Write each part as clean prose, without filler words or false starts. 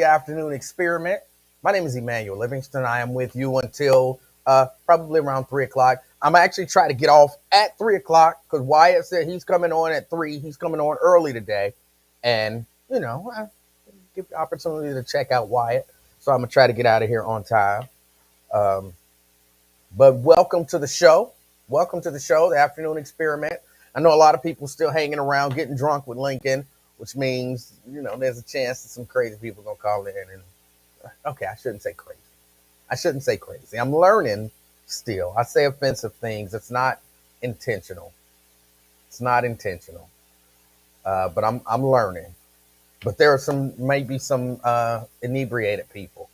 Afternoon experiment. My name is Emanuel Livingston. I am with you until probably around 3 o'clock. I'm actually trying to get off at 3 o'clock because Wyatt said he's coming on at 3. He's coming on early today. And, I give the opportunity to check out Wyatt. So I'm going to try to get out of here on time. Um, but welcome to the show. Welcome to the show, the afternoon experiment. I know a lot of people still hanging around getting drunk with Lincoln, which means, there's a chance that some crazy people are going to call in. And okay, I shouldn't say crazy. I shouldn't say crazy. I'm learning still. I say offensive things. It's not intentional. It's not intentional. But I'm learning. But there are maybe some inebriated people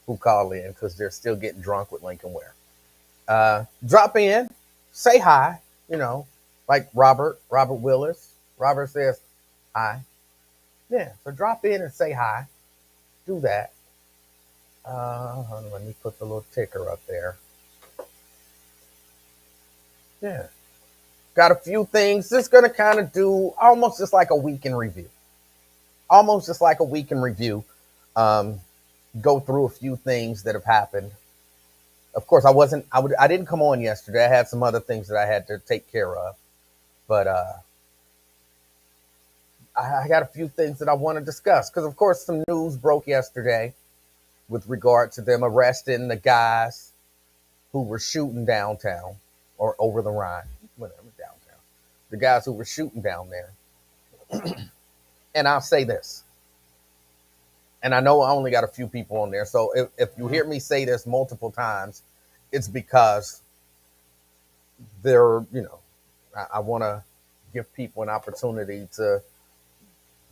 who call in because they're still getting drunk with Lincoln Ware. Drop in, say hi, like Robert Willis. Robert says hi. Yeah, so drop in and say hi. Do that. Let me put the little ticker up there. Yeah. Got a few things. Just going to kind of do almost just like a week in review. Almost just like a week in review. Go through a few things that have happened. Of course, I didn't come on yesterday. I had some other things that I had to take care of. But I got a few things that I want to discuss. Because, of course, some news broke yesterday with regard to them arresting the guys who were shooting downtown or over the Rhine, whatever, downtown. The guys who were shooting down there. And I'll say this, and I know I only got a few people on there, so if you hear me say this multiple times, it's because I want to give people an opportunity to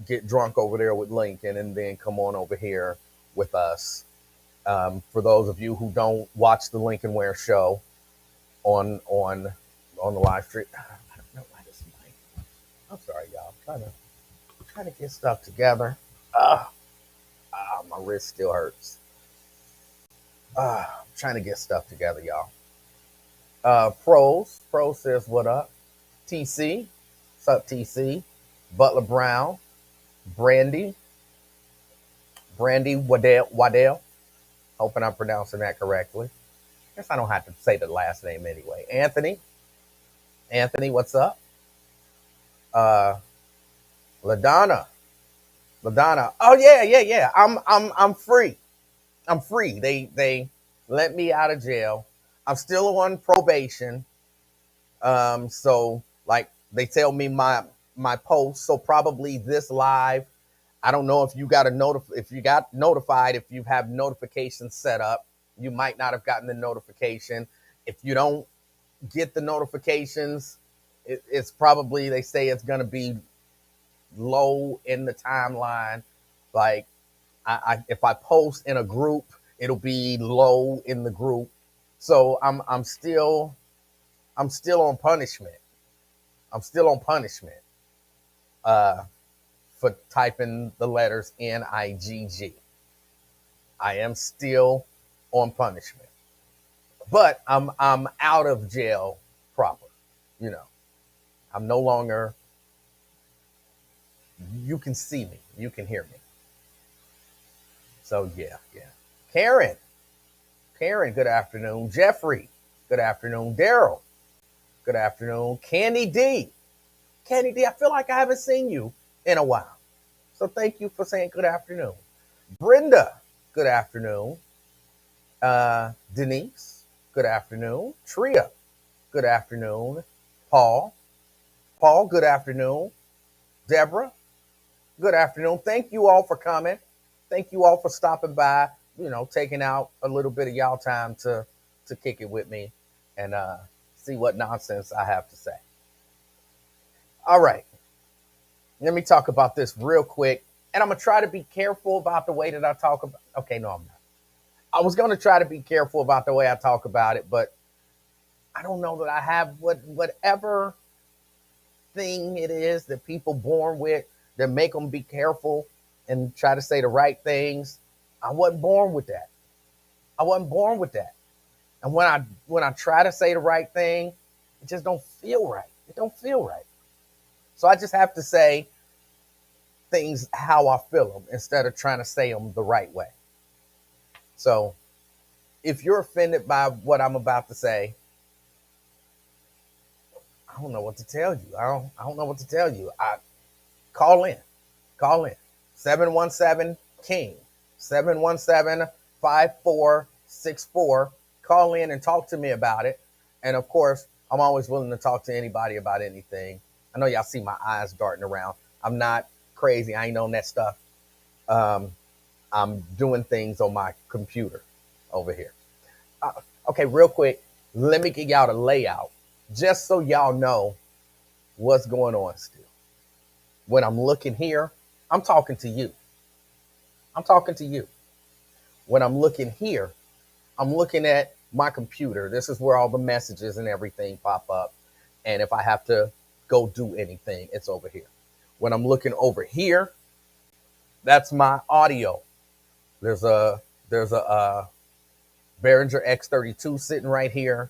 get drunk over there with Lincoln and then come on over here with us. For those of you who don't watch the Lincoln Ware show on the live stream, I don't know why this mic. I'm sorry, y'all. Trying to get stuff together. My wrist still hurts. I'm trying to get stuff together, y'all. Pros says what up? TC, what's up, TC? Butler Brown, Brandy Waddell. Hoping I'm pronouncing that correctly. Guess I don't have to say the last name anyway. Anthony, what's up? Uh, Ladonna. Oh yeah. I'm free. I'm free. They let me out of jail. I'm still on probation. So like they tell me my post. So probably this live. I don't know if you got if you got notified, if you have notifications set up, you might not have gotten the notification. If you don't get the notifications, it's probably, they say it's going to be low in the timeline. Like if I post in a group, it'll be low in the group. So I'm still on punishment. I'm still on punishment for typing the letters NIGG. I am still on punishment, but I'm out of jail proper. I'm no longer. You can see me. You can hear me. So yeah. Karen, good afternoon. Jeffrey, good afternoon. Daryl, good afternoon. Candy D, I feel like I haven't seen you in a while. So thank you for saying good afternoon. Brenda, good afternoon. Denise, good afternoon. Tria, good afternoon. Paul, good afternoon. Deborah, good afternoon. Thank you all for coming. Thank you all for stopping by, taking out a little bit of y'all time to kick it with me and see what nonsense I have to say. All right. Let me talk about this real quick. And I'm going to try to be careful about the way that I talk about. Okay, no, I'm not. I was going to try to be careful about the way I talk about it, but I don't know that I have whatever thing it is that people born with that make them be careful and try to say the right things. I wasn't born with that. And when I try to say the right thing, it just don't feel right. It don't feel right. So I just have to say, things how I feel them instead of trying to say them the right way. So if you're offended by what I'm about to say, I don't know what to tell you. I don't know what to tell you. I call in. Call in. 717 King. 717-5464. Call in and talk to me about it. And of course, I'm always willing to talk to anybody about anything. I know y'all see my eyes darting around. I'm not crazy. I ain't on that stuff. Um, I'm doing things on my computer over here. Uh, okay, real quick, let me get y'all the layout just so y'all know what's going on still. When I'm looking here, I'm talking to you. I'm talking to you. When I'm looking here, I'm looking at my computer. This is where all the messages and everything pop up. And if I have to go do anything, it's over here. When I'm looking over here, that's my audio. There's a Behringer X32 sitting right here,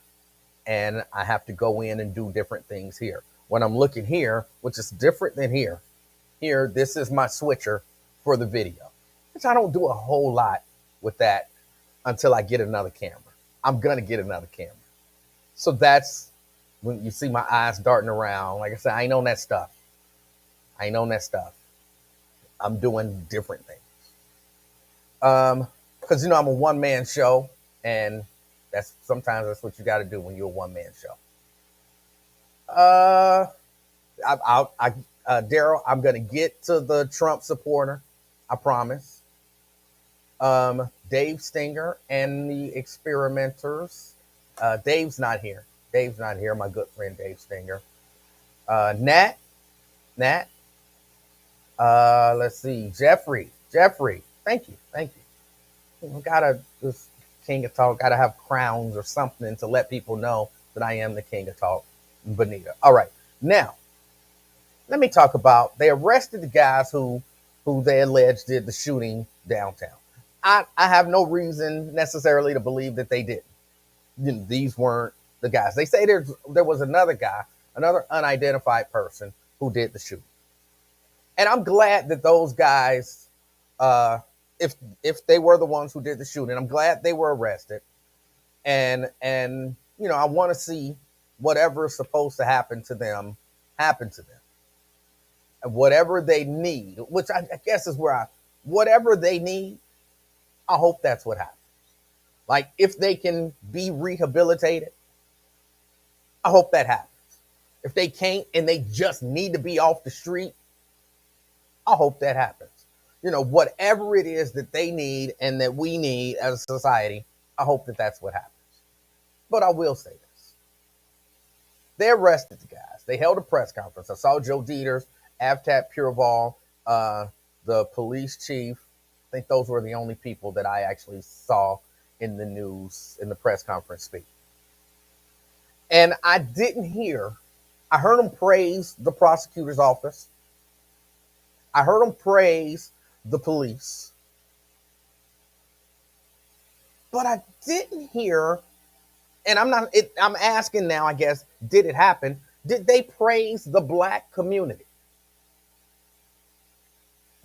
and I have to go in and do different things here. When I'm looking here, which is different than here, this is my switcher for the video, which I don't do a whole lot with that until I get another camera. I'm going to get another camera. So that's when you see my eyes darting around. Like I said, I ain't on that stuff. I ain't on that stuff. I'm doing different things. Because, I'm a one-man show, and sometimes that's what you got to do when you're a one-man show. Daryl, I'm going to get to the Trump supporter. I promise. Dave Stinger and the experimenters. Dave's not here. My good friend Dave Stinger. Nat. Let's see. Jeffrey. Thank you. This King of Talk, gotta have crowns or something to let people know that I am the King of Talk. Bonita. All right. Now, let me talk about, they arrested the guys who they alleged did the shooting downtown. I have no reason necessarily to believe that they didn't. These weren't the guys. They say there was another guy, another unidentified person who did the shooting. And I'm glad that those guys, if they were the ones who did the shooting, I'm glad they were arrested. And I want to see whatever is supposed to happen to them happen to them. And whatever they need, which I guess is whatever they need, I hope that's what happens. Like, if they can be rehabilitated, I hope that happens. If they can't and they just need to be off the street, I hope that happens. Whatever it is that they need and that we need as a society, I hope that that's what happens. But I will say this. They arrested the guys. They held a press conference. I saw Joe Dieters, Avtat Pureval, the police chief. I think those were the only people that I actually saw in the news, in the press conference speak. And I heard them praise the prosecutor's office. I heard them praise the police. But I didn't hear, and I'm asking now, I guess, did it happen? Did they praise the Black community?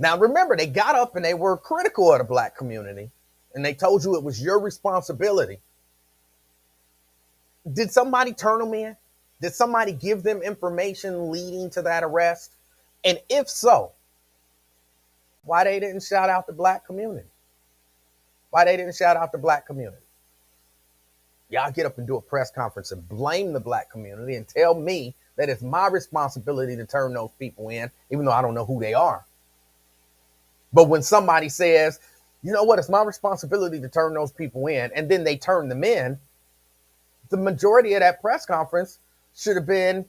Now, remember, they got up and they were critical of the Black community, and they told you it was your responsibility. Did somebody turn them in? Did somebody give them information leading to that arrest? And if so, why they didn't shout out the Black community? Y'all get up and do a press conference and blame the Black community and tell me that it's my responsibility to turn those people in, even though I don't know who they are. But when somebody says, you know what, it's my responsibility to turn those people in, and then they turn them in, the majority of that press conference should have been,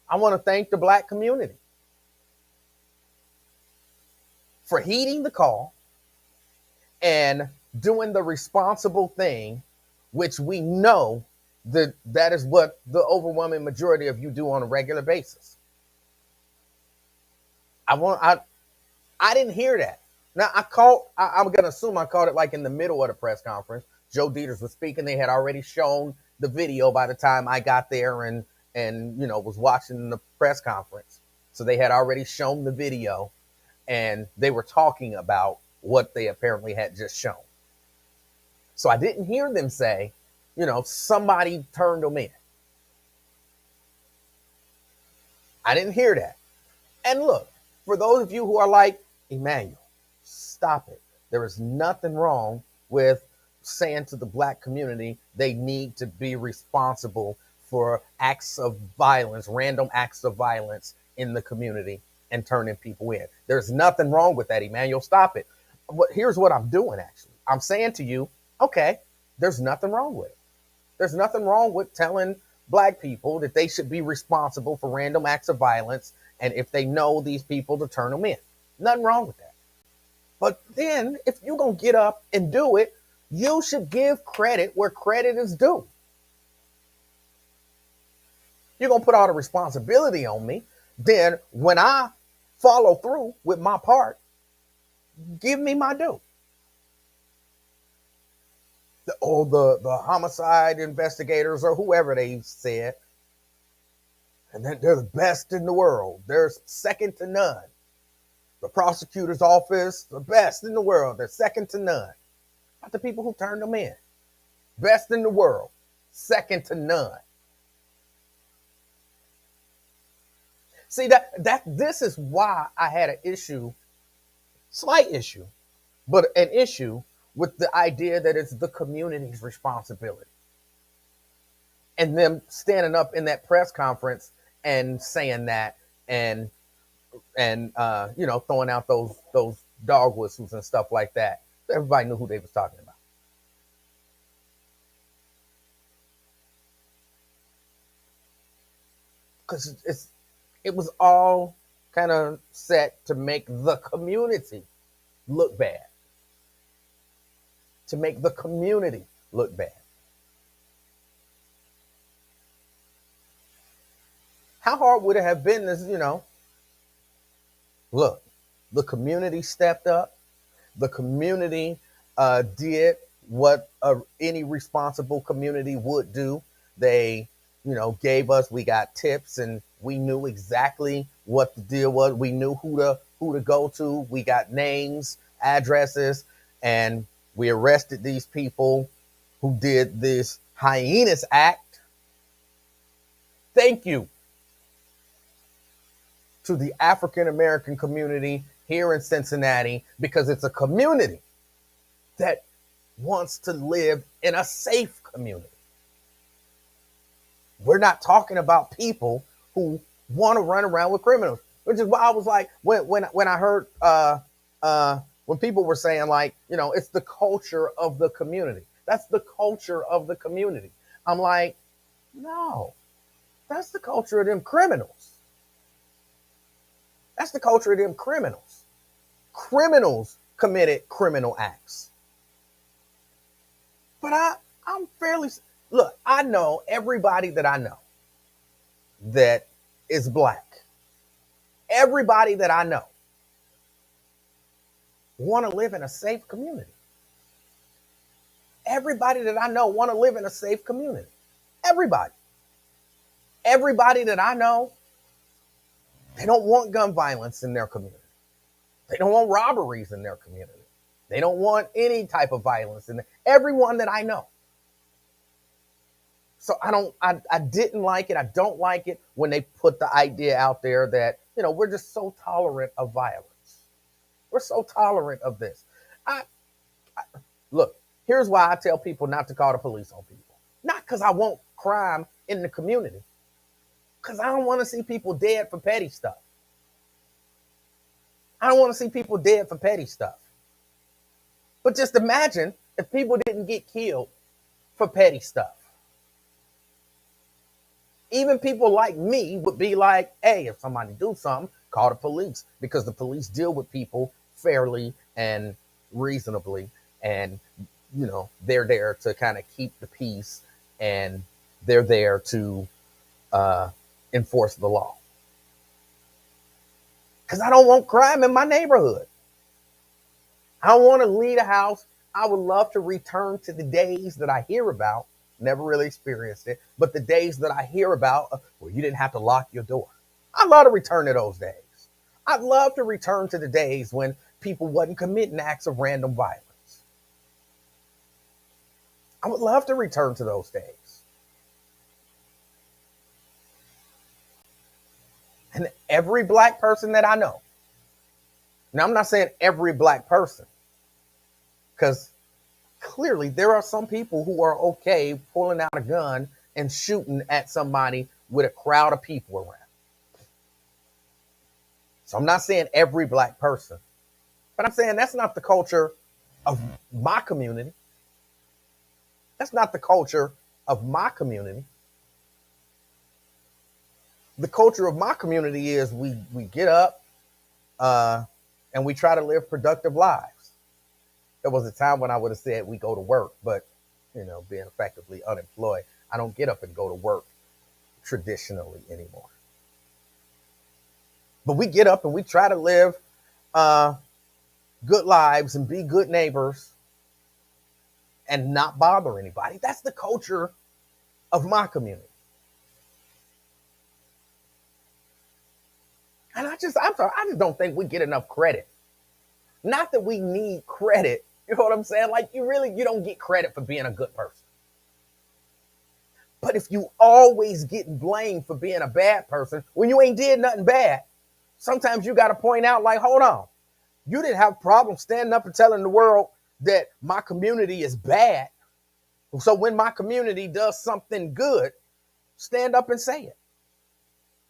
I want to thank the Black community for heeding the call and doing the responsible thing, which we know that is what the overwhelming majority of you do on a regular basis. I didn't hear that. Now, I'm going to assume I caught it like in the middle of the press conference. Joe Dieters was speaking. They had already shown the video by the time I got there and was watching the press conference. So they had already shown the video. and they were talking about what they apparently had just shown. So I didn't hear them say, somebody turned them in. I didn't hear that. And look, for those of you who are like, Emmanuel, stop it. There is nothing wrong with saying to the black community they need to be responsible for acts of violence, random acts of violence in the community and turning people in. There's nothing wrong with that, Emmanuel. Stop it. But here's what I'm doing, actually. I'm saying to you, okay, there's nothing wrong with it. There's nothing wrong with telling black people that they should be responsible for random acts of violence, and if they know these people, to turn them in. Nothing wrong with that. But then if you're going to get up and do it, you should give credit where credit is due. You're going to put all the responsibility on me. Then when I follow through with my part, give me my due. The homicide investigators or whoever they said, and then they're the best in the world. They're second to none. The prosecutor's office, the best in the world. They're second to none. Not the people who turned them in. Best in the world, second to none. See, that this is why I had an issue, slight issue, but an issue with the idea that it's the community's responsibility. And them standing up in that press conference and saying that, and throwing out those dog whistles and stuff like that. Everybody knew who they was talking about. Because it was all kind of set to make the community look bad. To make the community look bad. How hard would it have been to, look, the community stepped up. The community did what any responsible community would do. They, gave us, we got tips and we knew exactly what the deal was. We knew who to go to. We got names, addresses, and we arrested these people who did this heinous act. Thank you to the African American community here in Cincinnati, because it's a community that wants to live in a safe community. We're not talking about people who want to run around with criminals, which is why I was like, when I heard when people were saying like, it's the culture of the community. That's the culture of the community. I'm like, no, that's the culture of them criminals. That's the culture of them criminals. Criminals committed criminal acts. But I'm fairly, look, I know everybody that I know that is black. Everybody that I know want to live in a safe community. Everybody that I know want to live in a safe community. Everybody. Everybody that I know, they don't want gun violence in their community. They don't want robberies in their community. They don't want any type of violence in there. Everyone that I know. So I didn't like it. I don't like it when they put the idea out there that, we're just so tolerant of violence. We're so tolerant of this. Look, here's why I tell people not to call the police on people. Not because I want crime in the community. Because I don't want to see people dead for petty stuff. I don't want to see people dead for petty stuff. But just imagine if people didn't get killed for petty stuff. Even people like me would be like, hey, if somebody do something, call the police, because the police deal with people fairly and reasonably. And, they're there to kind of keep the peace, and they're there to enforce the law. Because I don't want crime in my neighborhood. I don't want to leave a house. I would love to return to the days that I hear about. Never really experienced it, but the days that I hear about where you didn't have to lock your door. I love to return to those days. I'd love to return to the days when people wasn't committing acts of random violence. I would love to return to those days. And every black person that I know, now I'm not saying every black person, because clearly there are some people who are okay pulling out a gun and shooting at somebody with a crowd of people around. So I'm not saying every black person, but I'm saying that's not the culture of my community. That's not the culture of my community. The culture of my community is we get up uh, and we try to live productive lives. There was a time when I would have said we go to work, but being effectively unemployed, I don't get up and go to work traditionally anymore. But we get up and we try to live uh, good lives and be good neighbors and not bother anybody. That's the culture of my community. And I'm sorry, I just don't think we get enough credit. Not that we need credit. You know what I'm saying? Like you don't get credit for being a good person. But if you always get blamed for being a bad person when you ain't did nothing bad, sometimes you got to point out, like, hold on, you didn't have a problem standing up and telling the world that my community is bad. So when my community does something good, stand up and say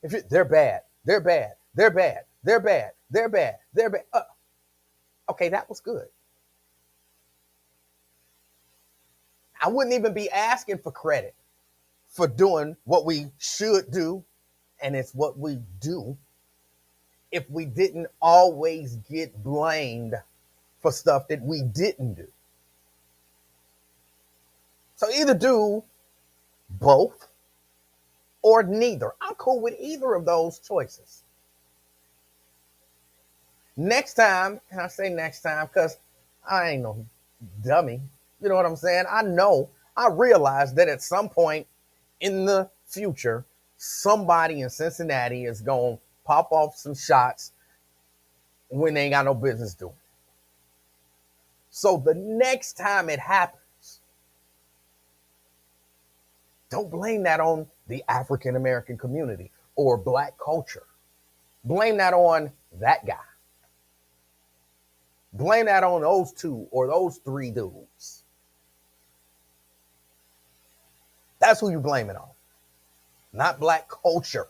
it. They're bad, they're bad, they're bad, they're bad, they're bad, they're bad. Okay, that was good. I wouldn't even be asking for credit for doing what we should do, and it's what we do, if we didn't always get blamed for stuff that we didn't do. So either do both or neither. I'm cool with either of those choices. Next time, and I say next time because I ain't no dummy. You know what I'm saying? I realize that at some point in the future, somebody in Cincinnati is going to pop off some shots when they ain't got no business doing it. So the next time it happens, don't blame that on the African American community or black culture. Blame that on that guy. Blame that on those two or those three dudes. That's who you blame it on, not black culture.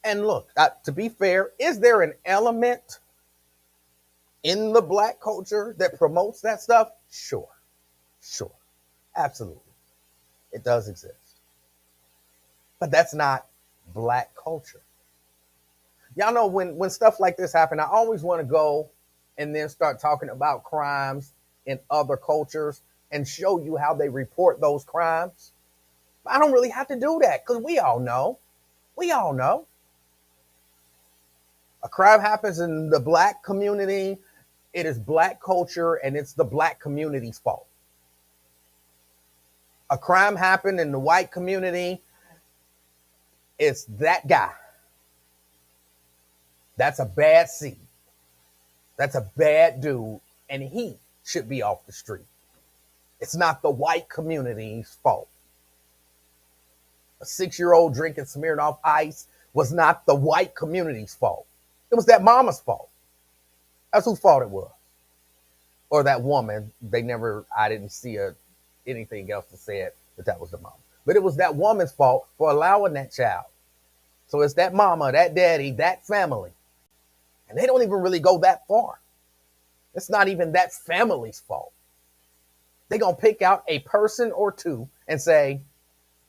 And look, to be fair, is there an element in the black culture that promotes that stuff? Sure, absolutely. It does exist. But that's not black culture. Y'all know when stuff like this happen, I always want to go and then start talking about crimes in other cultures and show you how they report those crimes. I don't really have to do that because we all know. A crime happens in the black community, it is black culture, and it's the black community's fault. A crime happened in the white community, it's that guy. That's a bad seed. That's a bad dude, and he should be off the street. It's not the white community's fault. A 6-year-old drinking Smirnoff Ice was not the white community's fault. It was that mama's fault. That's whose fault it was. Or that woman. I didn't see anything else to say it, that was the mama. But it was that woman's fault for allowing that child. So it's that mama, that daddy, that family. And they don't even really go that far. It's not even that family's fault. They're going to pick out a person or two and say,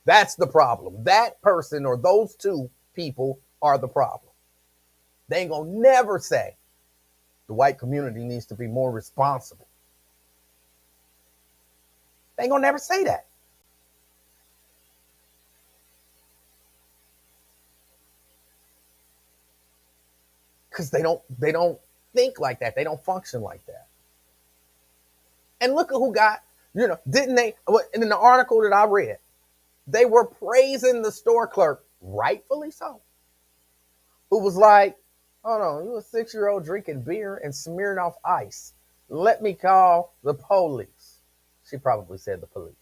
that's the problem. That person or those two people are the problem. They ain't going to never say the white community needs to be more responsible. They ain't going to never say that. Because they don't think like that. They don't function like that. And look at who got, didn't they, in the article that I read, they were praising the store clerk, rightfully so. who was like, hold on, you a 6-year-old drinking beer and smearing off ice. Let me call the police. She probably said the police,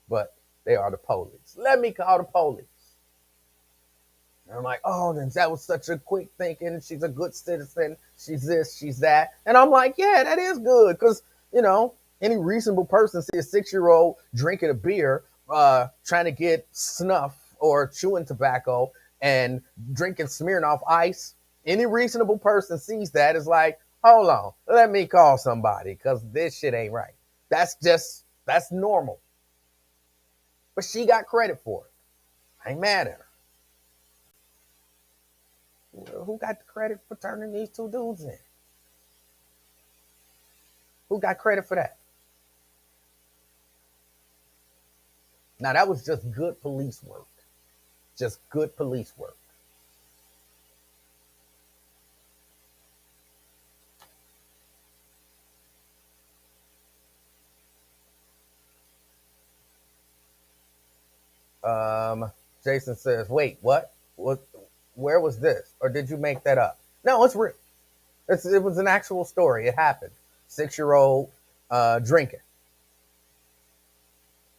but they are the police. Let me call the police. And I'm like, oh, then that was such a quick thinking. She's a good citizen. She's this, she's that. And I'm like, yeah, that is good. Because, any reasonable person see a 6-year-old drinking a beer, trying to get snuff or chewing tobacco and drinking smearing off ice. Any reasonable person sees that is like, hold on, let me call somebody because this shit ain't right. That's normal. But she got credit for it. I ain't mad at her. Who got the credit for turning these two dudes in? Who got credit for that? Now, that was just good police work. Just good police work. Jason says, wait, what? Where was this? Or did you make that up? No, it's real. It was an actual story. It happened. 6-year-old drinking.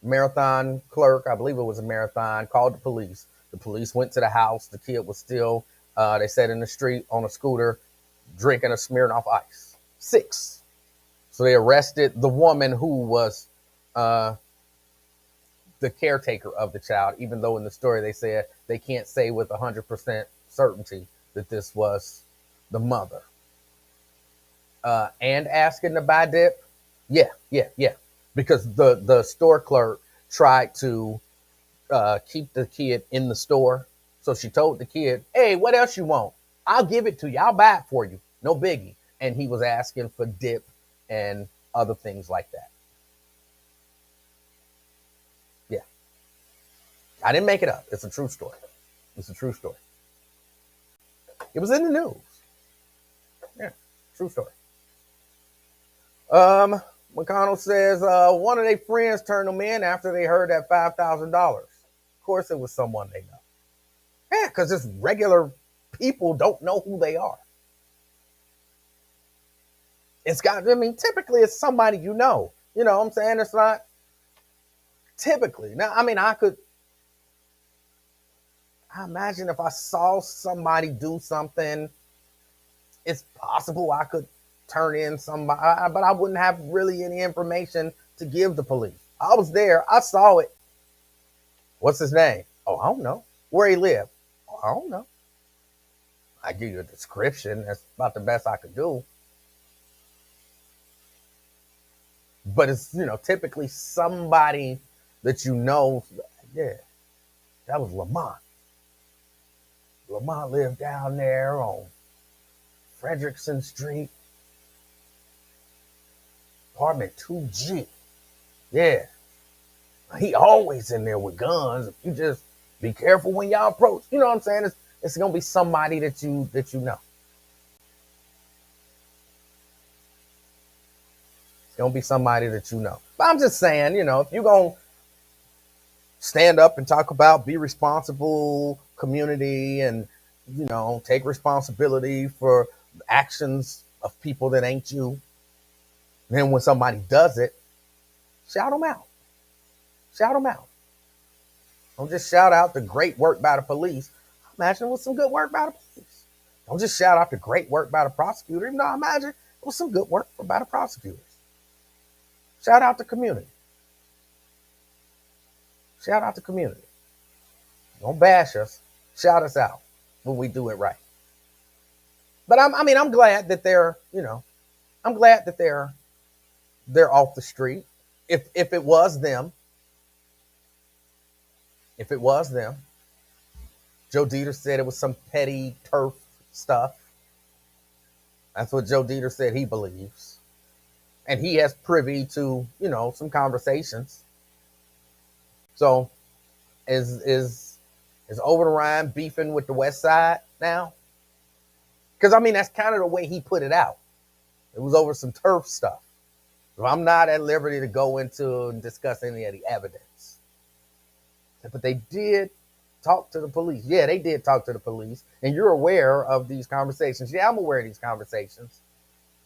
Marathon clerk, I believe it was a marathon, called the police. The police went to the house. The kid was still, they said, in the street on a scooter, drinking a smearing off ice. 6. So they arrested the woman who was the caretaker of the child, even though in the story they said they can't say with 100% certainty that this was the mother. And asking to buy dip. Yeah. Because the store clerk tried to keep the kid in the store. So she told the kid, hey, what else you want? I'll give it to you. I'll buy it for you. No biggie. And he was asking for dip and other things like that. Yeah. I didn't make it up. It's a true story. It's a true story. It was in the news. Yeah, true story. McConnell says one of their friends turned them in after they heard that $5,000. Of course, it was someone they know. Yeah, because just regular people don't know who they are. Typically it's somebody you know. You know what I'm saying? It's not typically. Now, I imagine if I saw somebody do something, it's possible I could turn in somebody, but I wouldn't have really any information to give the police. I was there. I saw it. What's his name? Oh, I don't know. Where he lived? Oh, I don't know. I give you a description. That's about the best I could do. But it's, typically somebody that you know. Yeah, that was Lamont. Lamont lived down there on Frederickson Street, apartment 2G. Yeah. He always in there with guns. If you just be careful when y'all approach. You know what I'm saying? It's gonna be somebody that you know. It's gonna be somebody that you know. But I'm just saying, if you're gonna stand up and talk about be responsible community and take responsibility for actions of people that ain't you, then when somebody does it, shout them out. Shout them out. Don't just shout out the great work by the police. Imagine it was some good work by the police. Don't just shout out the great work by the prosecutor. Even though I imagine it was some good work by the prosecutors. Shout out the community. Shout out the community. Don't bash us. Shout us out when we do it right. But I'm glad that I'm glad that they're off the street. If it was them, Joe Dieter said it was some petty turf stuff. That's what Joe Dieter said he believes. And he has privy to, some conversations. So is Over the Rhine beefing with the West Side now? Because that's kind of the way he put it out. It was over some turf stuff. So I'm not at liberty to go into and discuss any of the evidence. But they did talk to the police. Yeah, they did talk to the police. And you're aware of these conversations. Yeah, I'm aware of these conversations.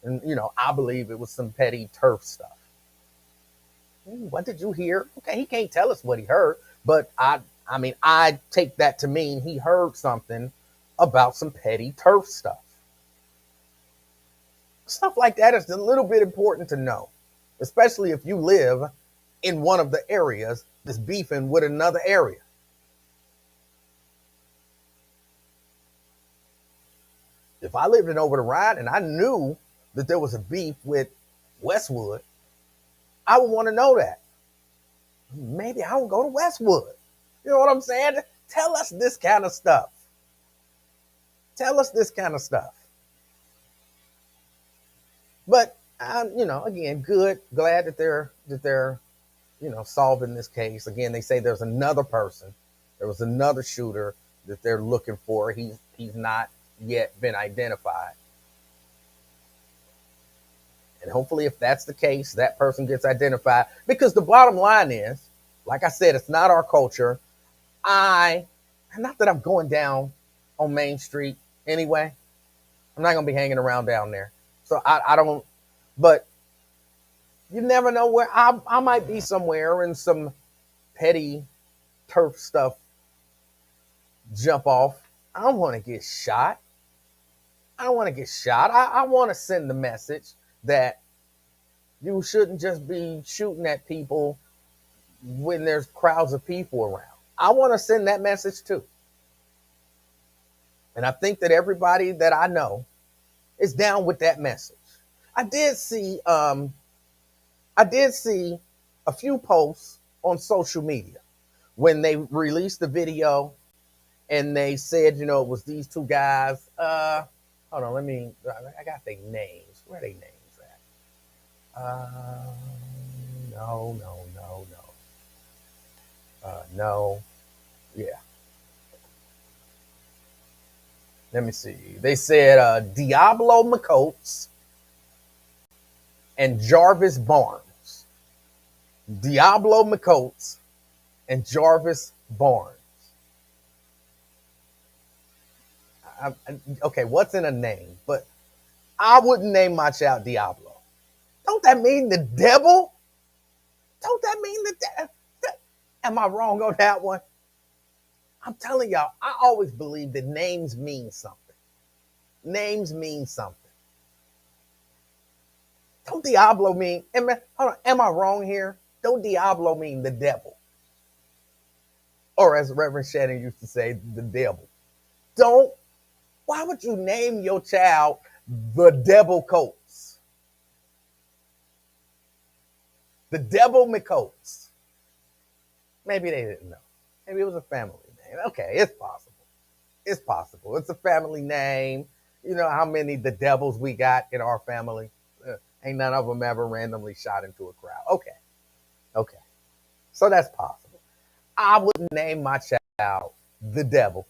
And, I believe it was some petty turf stuff. What did you hear? Okay, he can't tell us what he heard, but I take that to mean he heard something about some petty turf stuff. Stuff like that is a little bit important to know, especially if you live in one of the areas that's beefing with another area. If I lived in Over the Ride and I knew that there was a beef with Westwood, I would want to know that. Maybe I don't go to Westwood. You know what I'm saying? Tell us this kind of stuff. Tell us this kind of stuff. But again, good, glad that they're solving this case. Again, they say there's another person, there was another shooter that they're looking for. He's not yet been identified. And hopefully, if that's the case, that person gets identified. Because the bottom line is, like I said, it's not our culture. Not that I'm going down on Main Street anyway. I'm not going to be hanging around down there. So I don't, but you never know where I might be somewhere and some petty turf stuff jump off. I don't want to get shot. I want to send the message that you shouldn't just be shooting at people when there's crowds of people around. I want to send that message too. And I think that everybody that I know is down with that message. I did see a few posts on social media when they released the video and they said, it was these two guys. Hold on, I got their names. Where are their names at? No. No. Yeah. Let me see. They said Diablo McCoates and Jarvis Barnes. Diablo McCoates and Jarvis Barnes. Okay, what's in a name? But I wouldn't name my child Diablo. Don't that mean the devil? Don't that mean the devil? Am I wrong on that one? I'm telling y'all, I always believe that names mean something. Names mean something. Don't Diablo mean, hold on, am I wrong here? Don't Diablo mean the devil? Or as Reverend Shannon used to say, the devil. Why would you name your child the Devil Coates? The Devil McCoates. Maybe they didn't know. Maybe it was a family name. Okay, it's possible. It's possible. It's a family name. You know how many the devils we got in our family? Ain't none of them ever randomly shot into a crowd. Okay. So that's possible. I wouldn't name my child the devil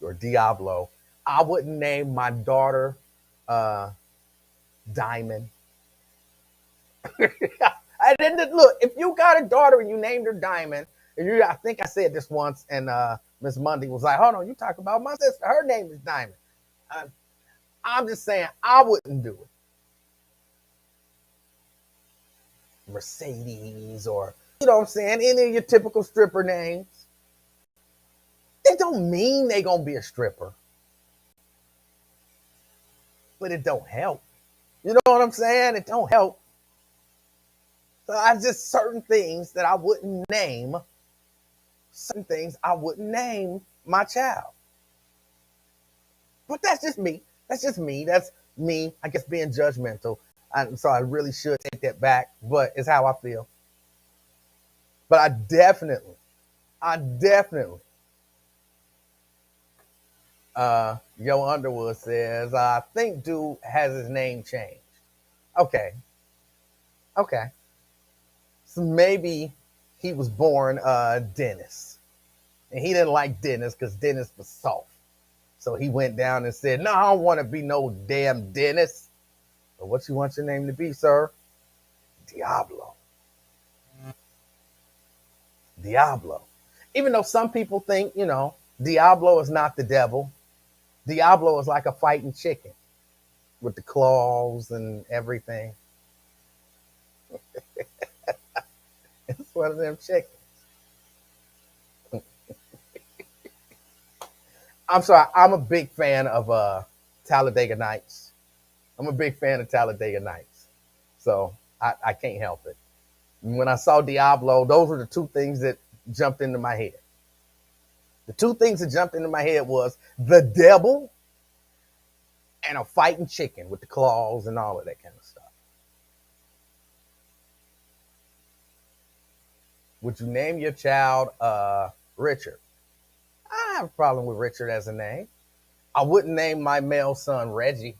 or Diablo. I wouldn't name my daughter Diamond. I didn't look. If you got a daughter and you named her Diamond, and I think I said this once, and Miss Monday was like, "Hold on, you talk about my sister? Her name is Diamond." I'm just saying, I wouldn't do it. Mercedes, or you know what I'm saying, any of your typical stripper names. They don't mean they gonna be a stripper, but it don't help. You know what I'm saying? It don't help. So I just certain things that I wouldn't name. Certain things I wouldn't name my child. But that's just me. That's just me. That's me, I guess, being judgmental. So I really should take that back, but it's how I feel. But I definitely, Yo Underwood says, I think dude has his name changed. Okay. So maybe he was born Dennis. And he didn't like Dennis because Dennis was soft. So he went down and said, no, I don't want to be no damn Dennis. But what you want your name to be, sir? Diablo. Even though some people think, Diablo is not the devil. Diablo is like a fighting chicken with the claws and everything. It's one of them chickens. I'm sorry. I'm a big fan of Talladega Nights. I'm a big fan of Talladega Nights. So I can't help it. When I saw Diablo, those were the two things that jumped into my head. The two things that jumped into my head was the devil and a fighting chicken with the claws and all of that kind of stuff. Would you name your child Richard? I have a problem with Richard as a name. I wouldn't name my male son Reggie.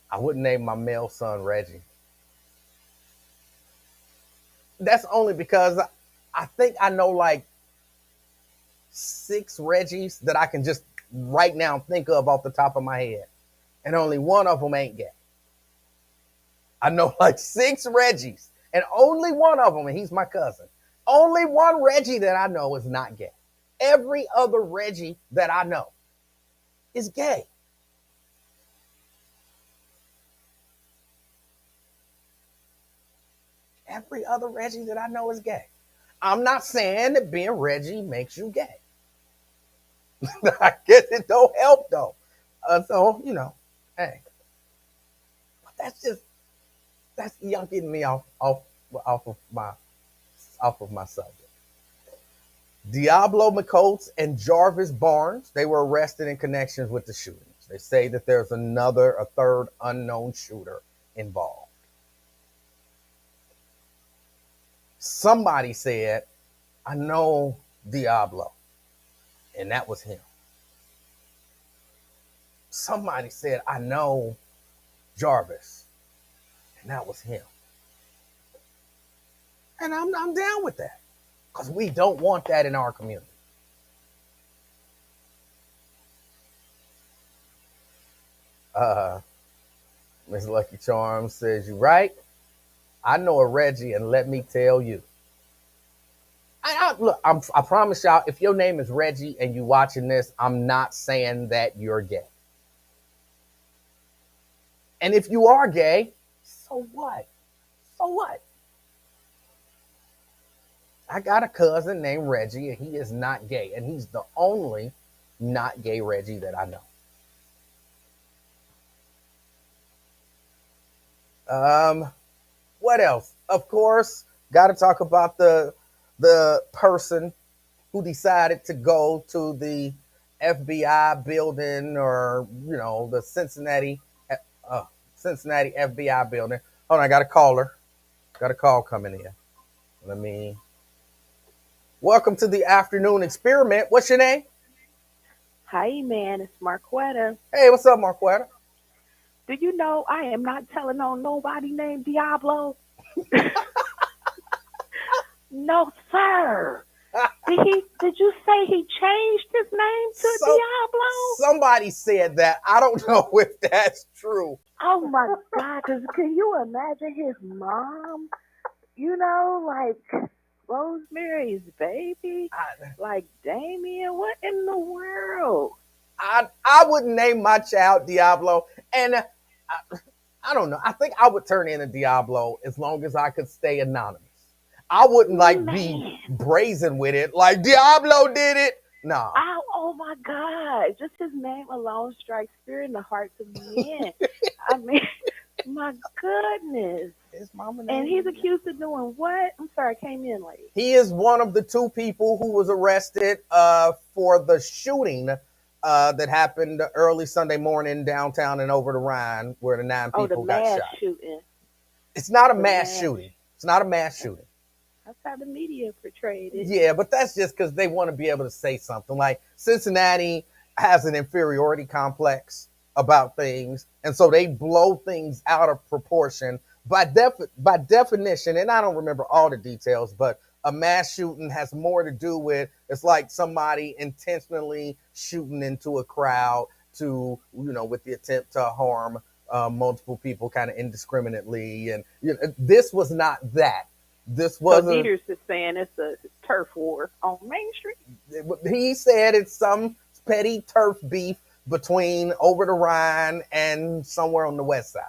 I wouldn't name my male son Reggie. That's only because I think I know like six Reggies that I can just right now think of off the top of my head. And only one of them ain't gay. I know like six Reggies, and only one of them, and he's my cousin. Only one Reggie that I know is not gay. Every other Reggie that I know is gay. Every other Reggie that I know is gay. I'm not saying that being Reggie makes you gay. I guess it don't help though. So hey, that's yanking me off of my subject. Diablo McCoats and Jarvis Barnes, they were arrested in connections with the shootings. They say that there's a third unknown shooter involved. Somebody said, I know Diablo, and that was him. Somebody said, I know Jarvis, and that was him. And I'm down with that because we don't want that in our community. Miss Lucky Charms says, you right. I know a Reggie, and let me tell you. Look, I promise y'all, if your name is Reggie and you watching this, I'm not saying that you're gay. And if you are gay, so what? So what? I got a cousin named Reggie, and he is not gay, and he's the only not gay Reggie that I know. What else? Of course, got to talk about the person who decided to go to the FBI building, or the Cincinnati FBI building. Hold on, I got a caller. Got a call coming in. Let me. Welcome to the afternoon experiment. What's your name? Hi, man. It's Marquetta. Hey, what's up, Marquetta? Do you know I am not telling on nobody named Diablo? No, sir. Did you say he changed his name to So Diablo? somebody said that. I don't know if that's true. Oh my God! Cause can you imagine his mom? Like Rosemary's Baby, I, like Damien. What in the world? I wouldn't name my child Diablo, and I don't know. I think I would turn into Diablo as long as I could stay anonymous. I wouldn't like be Man. brazen with it, like Diablo did it. No. Oh my God. Just his name alone strikes fear in the hearts of men. I mean, my goodness. His mama And name. he's accused of doing what? I'm sorry, I came in late. He is one of the two people who was arrested for the shooting that happened early Sunday morning downtown and over the Rhine, where the nine Oh, the people got mass shot. shooting. It's not a The mass mass. shooting. It's not a mass shooting. That's how the media portrayed it. Yeah, but that's just because they want to be able to say something. Like Cincinnati has an inferiority complex about things, and so they blow things out of proportion by definition. And I don't remember all the details, but a mass shooting has more to do with it's like somebody intentionally shooting into a crowd to with the attempt to harm multiple people kind of indiscriminately. And this was not that. This So was a, Dieter's is saying it's a turf war on Main Street. he said it's some petty turf beef between over the Rhine and somewhere on the west side.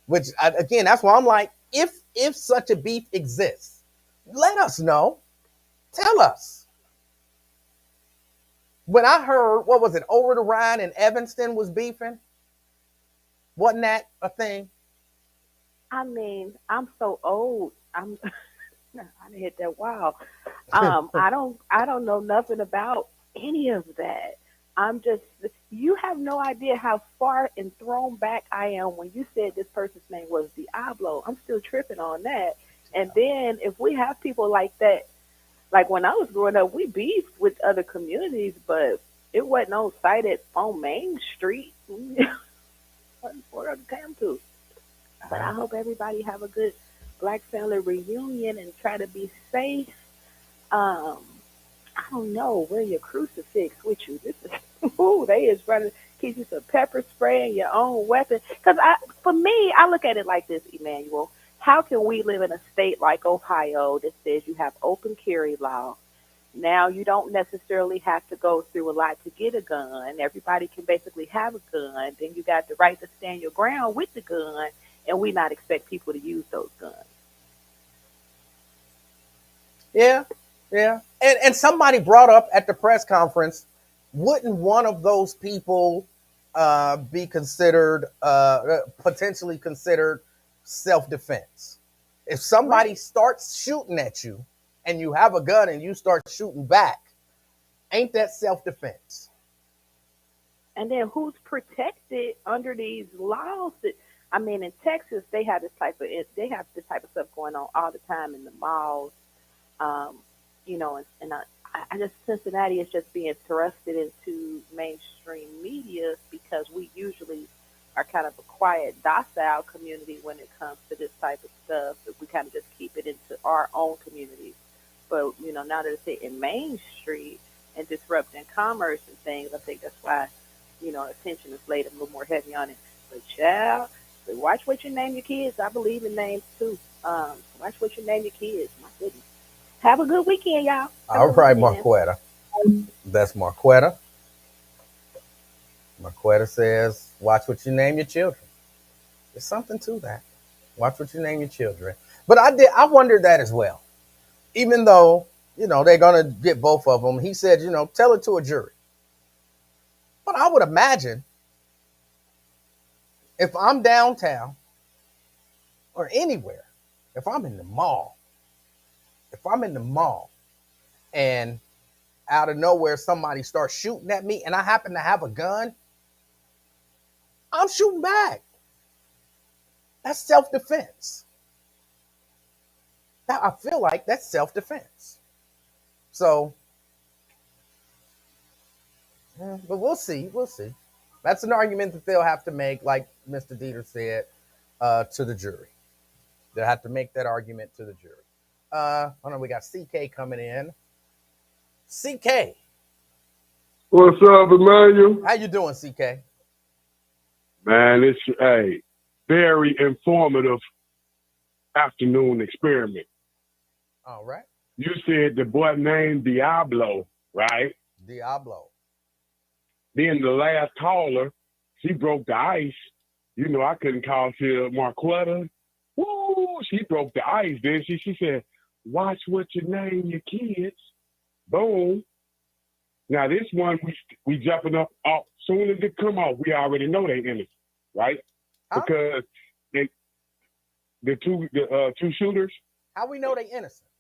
Which again, that's why I'm like, if such a beef exists, let us know. Tell us. When I heard, what was it, over the Rhine and Evanston was beefing, wasn't that a thing? I mean, I'm so old. I didn't hit that wow. I don't know nothing about any of that. I'm just you have no idea how far and thrown back I am when you said this person's name was Diablo. I'm still tripping on that. And then if we have people like that, like when I was growing up, we beefed with other communities, but it wasn't on site on Main Street. What other come to? But I hope everybody have a good Black family reunion and try to be safe. Um, I don't know, wear your crucifix with you. This is ooh, they is running. Keep you some pepper spray and your own weapon. Because for me, I look at it like this, Emmanuel. How can we live in a state like Ohio that says you have open carry law? Now you don't necessarily have to go through a lot to get a gun. Everybody can basically have a gun. Then you got the right to stand your ground with the gun, and we not expect people to use those guns. Yeah, yeah. And somebody brought up at the press conference, wouldn't one of those people be considered potentially considered self defense? If somebody Right. starts shooting at you and you have a gun and you start shooting back, ain't that self defense? And then who's protected under these laws? That I mean, in Texas, they have this type of stuff going on all the time in the malls. Um, and I just Cincinnati is just being thrusted into mainstream media because we usually are kind of a quiet, docile community when it comes to this type of stuff. But we kind of just keep it into our own communities. But now that it's hitting Main Street and disrupting commerce and things, I think that's why attention is laid a little more heavy on it. But child, watch what you name your kids. I believe in names too. Watch what you name your kids. My goodness. Have a good weekend, y'all. Have a All good right, weekend. Marquetta. That's Marquetta. Marquetta says, watch what you name your children. There's something to that. Watch what you name your children. But I wondered that as well. Even though, they're gonna get both of them, he said, tell it to a jury. But I would imagine if I'm downtown or anywhere, if I'm in the mall, if I'm in the mall and out of nowhere somebody starts shooting at me and I happen to have a gun, I'm shooting back. That's self-defense. I feel like that's self-defense. So, but we'll see. We'll see. That's an argument that they'll have to make, like Mr. Dieter said, to the jury. They'll have to make that argument to the jury. Hold on, we got CK coming in. CK, What's up, Emmanuel? how you doing, CK? Man, it's a very informative afternoon experiment. All right, You said the boy named Diablo, right? Diablo. Then the last caller, she broke the ice. I couldn't call till Marquetta. Woo! She broke the ice, didn't she? She said, watch what you name your kids. Boom. Now this one we jumping up off soon as it come off, we already know they innocent, right? How Because they the two shooters, how we know they innocent?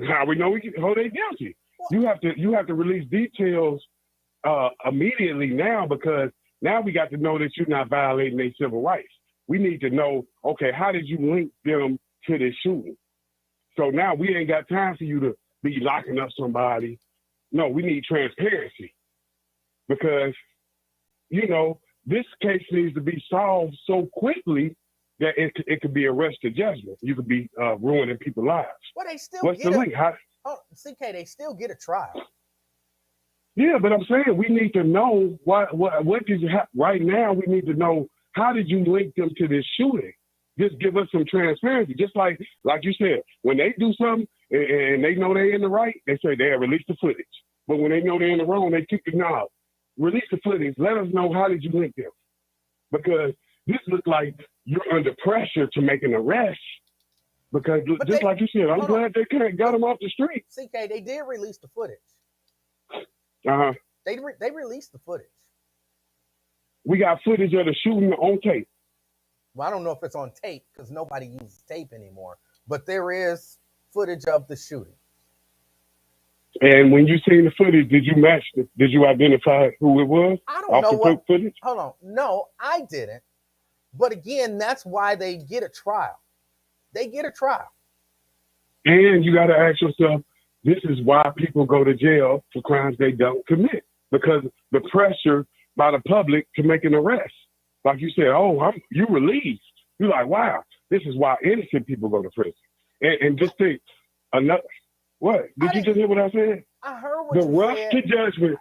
how we know they guilty. What? You have to release details immediately now because now we got to know that you're not violating their civil rights. We need to know, okay, how did you link them to this shooting? So now we ain't got time for you to be locking up somebody. No, we need transparency because, this case needs to be solved so quickly that it could be arrested judgment. You could be ruining people's lives. Well, they still What's the get a link? How, CK. They still get a trial. yeah, but I'm saying we need to know what did you have right now. We need to know how did you link them to this shooting? just give us some transparency. Just like you said, when they do something and they know they're in the right, they say they release the footage. But when they know they're in the wrong, they keep the knowledge. Release the footage. Let us know, how did you link them? Because this looks like you're under pressure to make an arrest. Because just like you said, I'm glad they got them off the street. CK, they did release the footage. Uh-huh. They released the footage. We got footage of the shooting on tape. Well, I don't know if it's on tape because nobody uses tape anymore. But there is footage of the shooting. And when you seen the footage, did you match it? Did you identify who it was? I don't know what footage? Hold on. No, I didn't. But again, that's why they get a trial. They get a trial. And you got to ask yourself, this is why people go to jail for crimes they don't commit. Because the pressure by the public to make an arrest. Like you said, you released. You're like, wow, this is why innocent people go to prison. And just think, what? Did you just hear what I said? I heard what you said. The rush to judgment.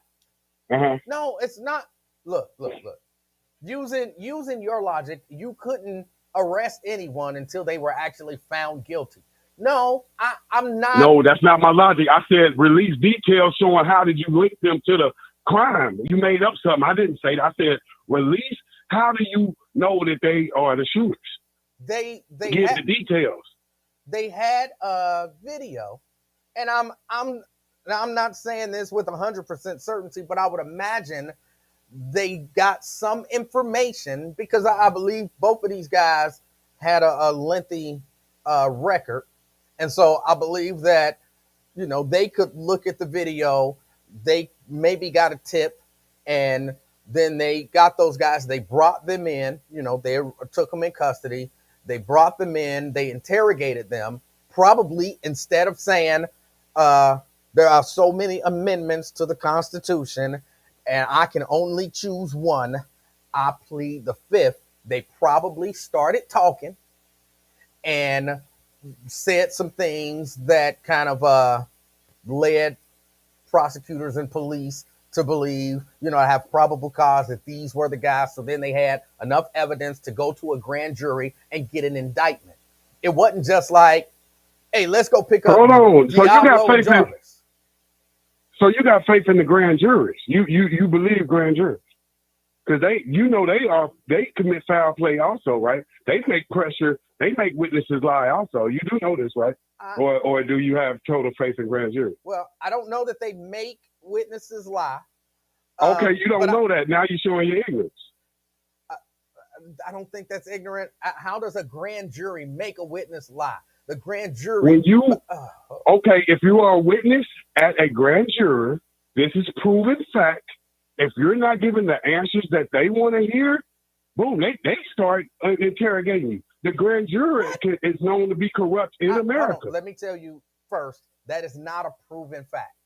Uh-huh. No, it's not. Look. Using your logic, you couldn't arrest anyone until they were actually found guilty. No, I'm not. No, that's not my logic. I said release details showing how did you link them to the crime. You made up something. I didn't say that. I said release. How do you know that they are the shooters? They give the details. They had a video, and I'm not saying this with 100% certainty, but I would imagine they got some information because I believe both of these guys had a lengthy record. And so I believe that, they could look at the video. They maybe got a tip, and then they got those guys. They brought them in, they took them in custody. They brought them in. They interrogated them, probably instead of saying there are so many amendments to the Constitution and I can only choose one, I plead the fifth. They probably started talking and said some things that kind of led prosecutors and police to believe, have probable cause that these were the guys. So then they had enough evidence to go to a grand jury and get an indictment. It wasn't just like, hey, let's go pick up. Hold on. So you got faith in the grand juries. You believe grand juries. Because they commit foul play also, right? They make pressure, they make witnesses lie also. You do know this, right? Or do you have total faith in grand juries? Well, I don't know that they make witnesses lie. Okay, you don't know that. Now you're showing your ignorance. I don't think that's ignorant. How does a grand jury make a witness lie? The grand jury. When if you are a witness at a grand jury, this is proven fact. If you're not given the answers that they want to hear, boom, they start interrogating you. The grand jury is known to be corrupt in America. Let me tell you first, that is not a proven fact.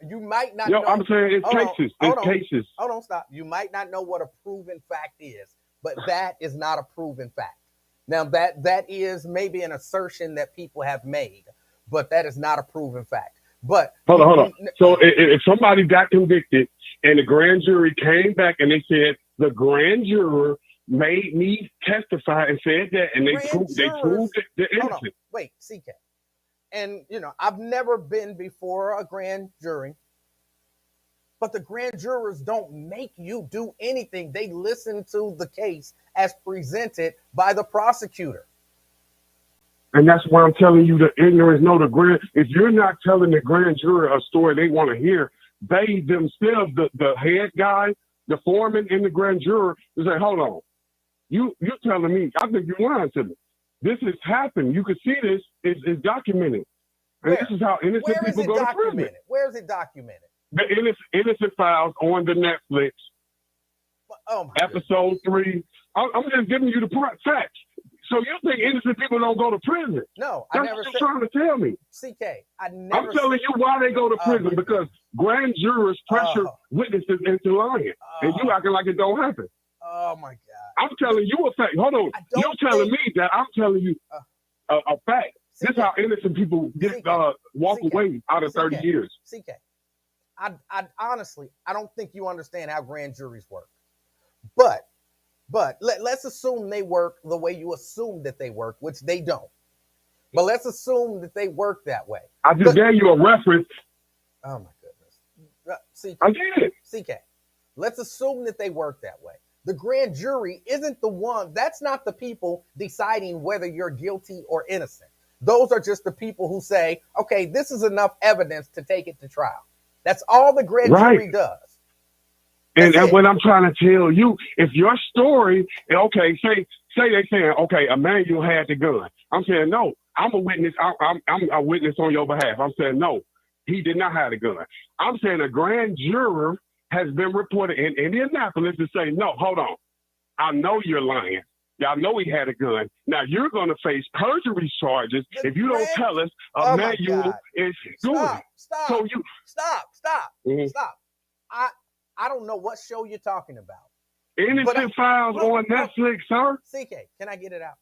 You might not know. I'm saying cases. Cases. Hold on, stop. You might not know what a proven fact is, but that is not a proven fact. Now, that is maybe an assertion that people have made, but that is not a proven fact. But hold on. So if somebody got convicted and the grand jury came back and they said the grand juror made me testify and said that, and they proved the innocent. Wait, CK. And I've never been before a grand jury, but the grand jurors don't make you do anything. They listen to the case as presented by the prosecutor. And that's why I'm telling you the ignorance. No, if you're not telling the grand jury a story they want to hear, they themselves, the head guy, the foreman in the grand jury, they say, hold on, you're telling me, I think you're lying to me. This has happened. You can see this. It's documented. And this is how innocent people go to prison. Where is it documented? The innocent files on the Netflix. Episode 3. I'm just giving you the facts. So you think innocent people don't go to prison? No, That's what you're trying to tell me. CK, I'm telling you why they go to prison, because grand jurors pressure witnesses into lying. And you acting like it don't happen. Oh, my God. I'm telling you a fact. Hold on. You're telling me that I'm telling you a fact. This is how innocent people get walk away out of 30 years. CK, I honestly, I don't think you understand how grand juries work. But But let's assume they work the way you assume that they work, which they don't. But let's assume that they work that way. I just gave you a reference. Oh my goodness. I did. CK, let's assume that they work that way. The grand jury isn't the one, that's not the people deciding whether you're guilty or innocent. Those are just the people who say, okay, this is enough evidence to take it to trial. That's all the grand jury does. And what I'm trying to tell you, if your story, okay, say they saying, okay, Emanuel had the gun. I'm saying, no, I'm a witness. I'm a witness on your behalf. I'm saying, no, he did not have the gun. I'm saying a grand juror has been reported in Indianapolis to say, no, hold on. I know you're lying. Y'all know he had a gun. Now you're going to face perjury charges if you don't tell us Emanuel is doing it. Stop. Stop. I don't know what show you're talking about. Innocent Files on Netflix, sir. CK, can I get it out?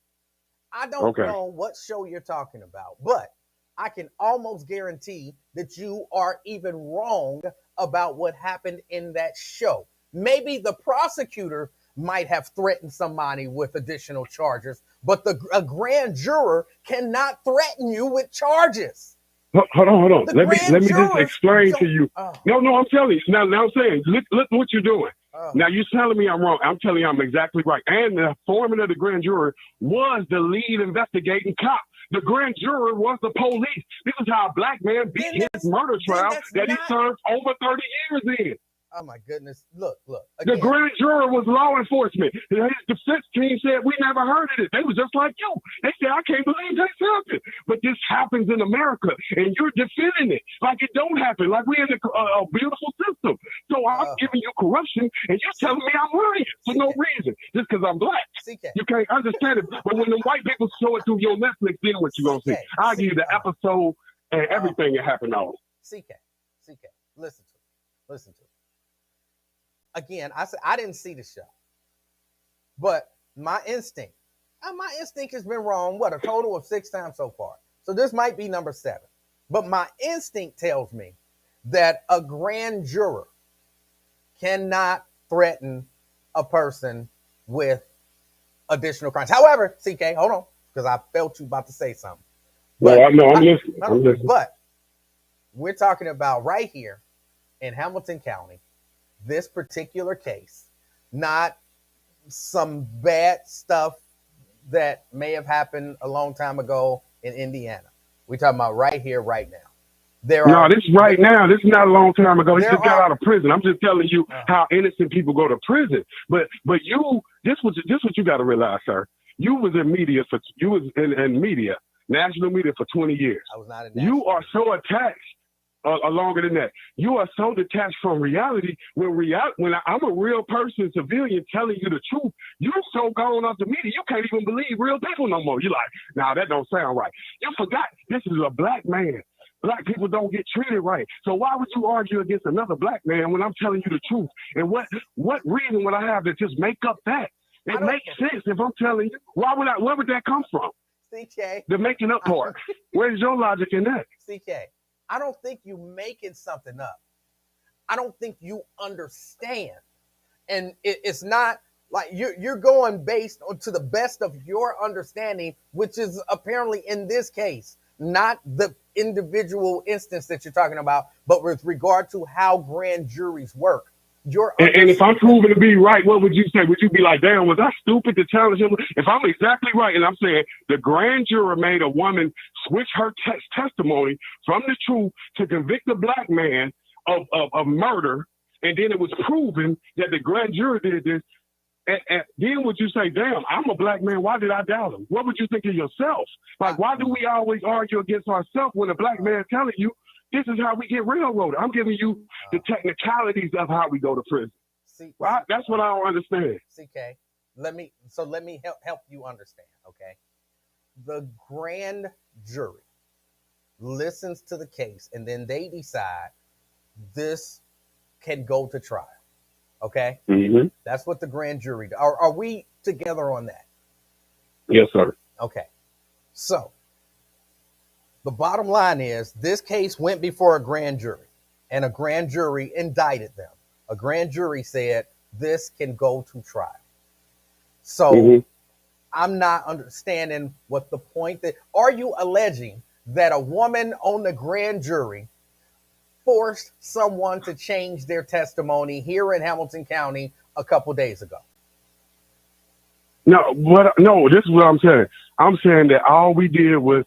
I don't know what show you're talking about, but I can almost guarantee that you are even wrong about what happened in that show. Maybe the prosecutor might have threatened somebody with additional charges, but a grand juror cannot threaten you with charges. Hold on. Let me just explain to you. No, I'm telling you. Now I'm saying, look what you're doing. Now you're telling me I'm wrong. I'm telling you I'm exactly right. And the foreman of the grand juror was the lead investigating cop. The grand juror was the police. This is how a black man beat his murder trial that he served over 30 years in. Oh my goodness. Look. Again. The grand juror was law enforcement. His defense team said, we never heard of it. They was just like you. They said, I can't believe they said it. But this happens in America, and you're defending it like it don't happen, like we're in a beautiful system. So I'm giving you corruption, and you're telling me I'm lying for no reason, just because I'm black. You can't understand it. But when the white people show it to your Netflix, then what you going to see? I'll give you the episode and everything that happened on. CK, listen to it. Again, I said I didn't see the show, but my instinct has been wrong, a total of 6 times so far. So this might be number 7. But my instinct tells me that a grand juror cannot threaten a person with additional crimes. However, CK, hold on, because I felt you about to say something. But, I'm listening. But we're talking about right here in Hamilton County, this particular case, not some bad stuff that may have happened a long time ago in Indiana. We're talking about right here, right now. This is right now. This is not a long time ago. He just got out of prison. I'm just telling you how innocent people go to prison. But you, this what you got to realize, sir. You was in media in media, national media for 20 years. I was not in. You are so attached. Longer than that, you are so detached from reality. When I'm a real person, civilian, telling you the truth, you're so gone off the media, you can't even believe real people no more. You're like, nah, that don't sound right. You forgot this is a black man. Black people don't get treated right. So why would you argue against another black man when I'm telling you the truth? And what reason would I have to just make up that? It makes sense if I'm telling you. Where would that come from? CK. The making up part. Where's your logic in that? CK. I don't think you making something up. I don't think you understand. And it's not like you're going based on to the best of your understanding, which is apparently in this case, not the individual instance that you're talking about, but with regard to how grand juries work. And if I'm proven to be right, what would you say? Would you be like, damn, was I stupid to challenge him? If I'm exactly right, and I'm saying the grand juror made a woman switch her testimony from the truth to convict a black man of murder, and then it was proven that the grand juror did this, and then would you say, damn, I'm a black man, why did I doubt him? What would you think of yourself? Like, why do we always argue against ourselves when a black man telling you, this is how we get railroaded? I'm giving you the technicalities of how we go to prison. Right? That's what I don't understand. CK, let me help you understand, okay? The grand jury listens to the case, and then they decide this can go to trial, okay? Mm-hmm. That's what the grand jury does. Are we together on that? Yes, sir. Okay. So, the bottom line is this case went before a grand jury, and a grand jury indicted them. A grand jury said this can go to trial. So Mm-hmm. I'm not understanding what the point that are you alleging that a woman on the grand jury forced someone to change their testimony here in Hamilton County a couple days ago? No, this is what I'm saying. I'm saying that all we did was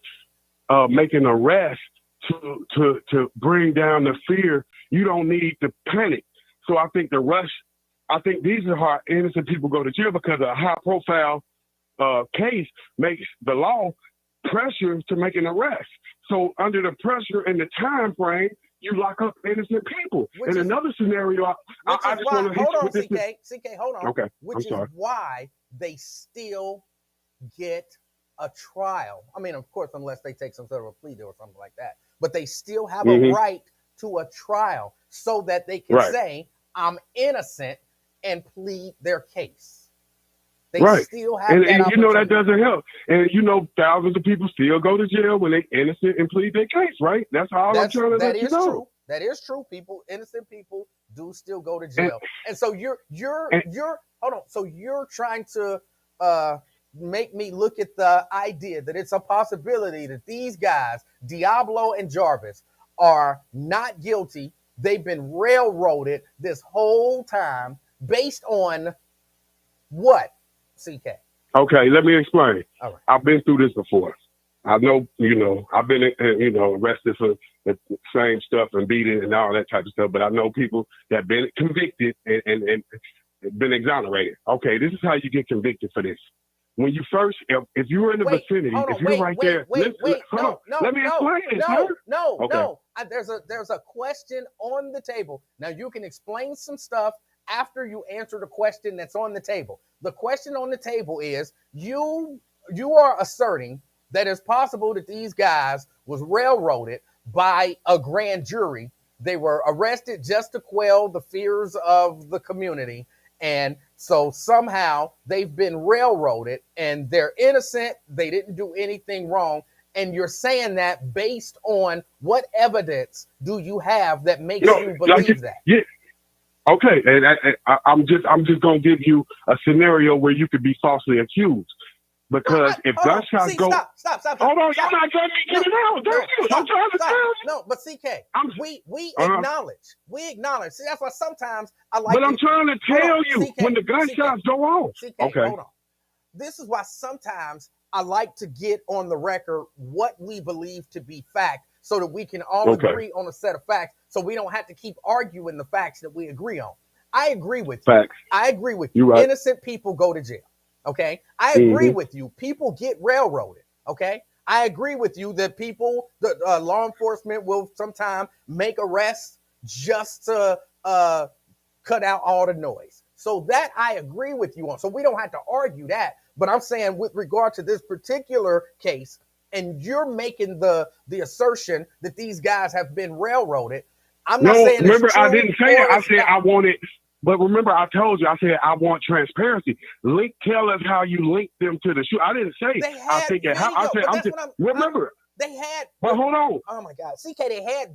make an arrest to bring down the fear. You don't need to panic. So I think the rush. I think these are how innocent people go to jail because a high profile case makes the law pressure to make an arrest. So under the pressure and the time frame, you lock up innocent people. In another scenario, I just want to hit you with this. CK, hold on. Okay, I'm Which is sorry. why they still get a trial. I mean, of course, unless they take some sort of a plea deal or something like that. But they still have a right to a trial so that they can say, I'm innocent and plead their case. They still have that and you know that opportunity. doesn't help. And you know thousands of people still go to jail when they're innocent and plead their case, right? That's all I'm trying to let you know. True. That is true. Innocent people do still go to jail. And so you're hold on. So you're trying to make me look at the idea that it's a possibility that these guys, Diablo and Jarvis, are not guilty. They've been railroaded this whole time based on what, CK? Okay, let me explain. All right. I've been through this before. I know, I've been, arrested for the same stuff and beaten and all that type of stuff. But I know people that have been convicted and been exonerated. Okay, this is how you get convicted for this. When you first, if you're in the vicinity, if you're right there, let me explain it, sir. No. There's a question on the table. Now you can explain some stuff after you answer the question that's on the table. The question on the table is you are asserting that it's possible that these guys was railroaded by a grand jury. They were arrested just to quell the fears of the community. And so somehow they've been railroaded and they're innocent. They didn't do anything wrong. And you're saying that based on what evidence do you have that makes you believe that? Yeah. Okay, and I'm just gonna give you a scenario where you could be falsely accused, because if gunshots go, stop. Hold on, you're not letting me get it out. I'm trying to tell you. No, but CK, we acknowledge. See, that's why sometimes I like. But I'm trying to tell you CK, when the gunshots go off. CK, okay, hold on. This is why sometimes I like to get on the record what we believe to be fact, so that we can all agree on a set of facts, so we don't have to keep arguing the facts that we agree on. I agree with you. Facts. I agree with you. You. Right. Innocent people go to jail. Okay. I agree with you. People get railroaded. Okay. I agree with you that law enforcement will sometimes make arrests just to cut out all the noise. So that I agree with you on. So we don't have to argue that. But I'm saying with regard to this particular case, and you're making the assertion that these guys have been railroaded. I'm not saying remember, it's true. I didn't say it. I said I wanted, but remember, I told you, I said I want transparency. Tell us how you link them to the shoot. I didn't say I think it. I said remember. They had. But hold on. Oh my God, CK, they had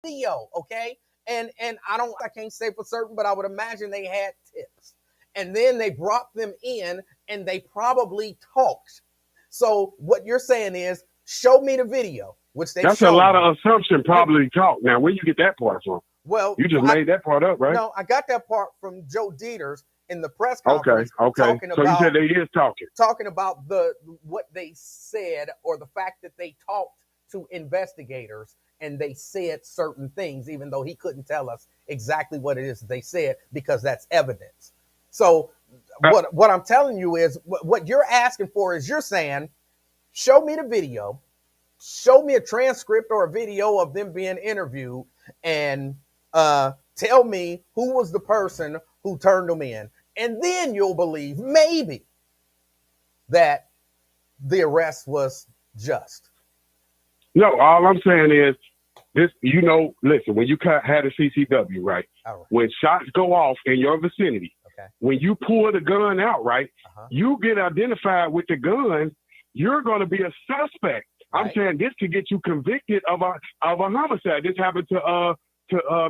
video. Okay, and I can't say for certain, but I would imagine they had tips, and then they brought them in, and they probably talked. So what you're saying is, show me the video, which they That's a lot of assumption, probably talk. Now, where you get that part from? Well, you just made that part up, right? No, I got that part from Joe Dieters in the press conference. Okay. So you said they is talking about what they said, or the fact that they talked to investigators and they said certain things, even though he couldn't tell us exactly what it is that they said, because that's evidence. So what I'm telling you is what you're asking for is, you're saying, show me the video, show me a transcript or a video of them being interviewed, and tell me who was the person who turned them in. And then you'll believe maybe that the arrest was just. No, all I'm saying is this, listen, when you had a CCW, right? When shots go off in your vicinity, when you pull the gun out, right, you get identified with the gun, you're going to be a suspect. Right. I'm saying this could get you convicted of a homicide. This happened to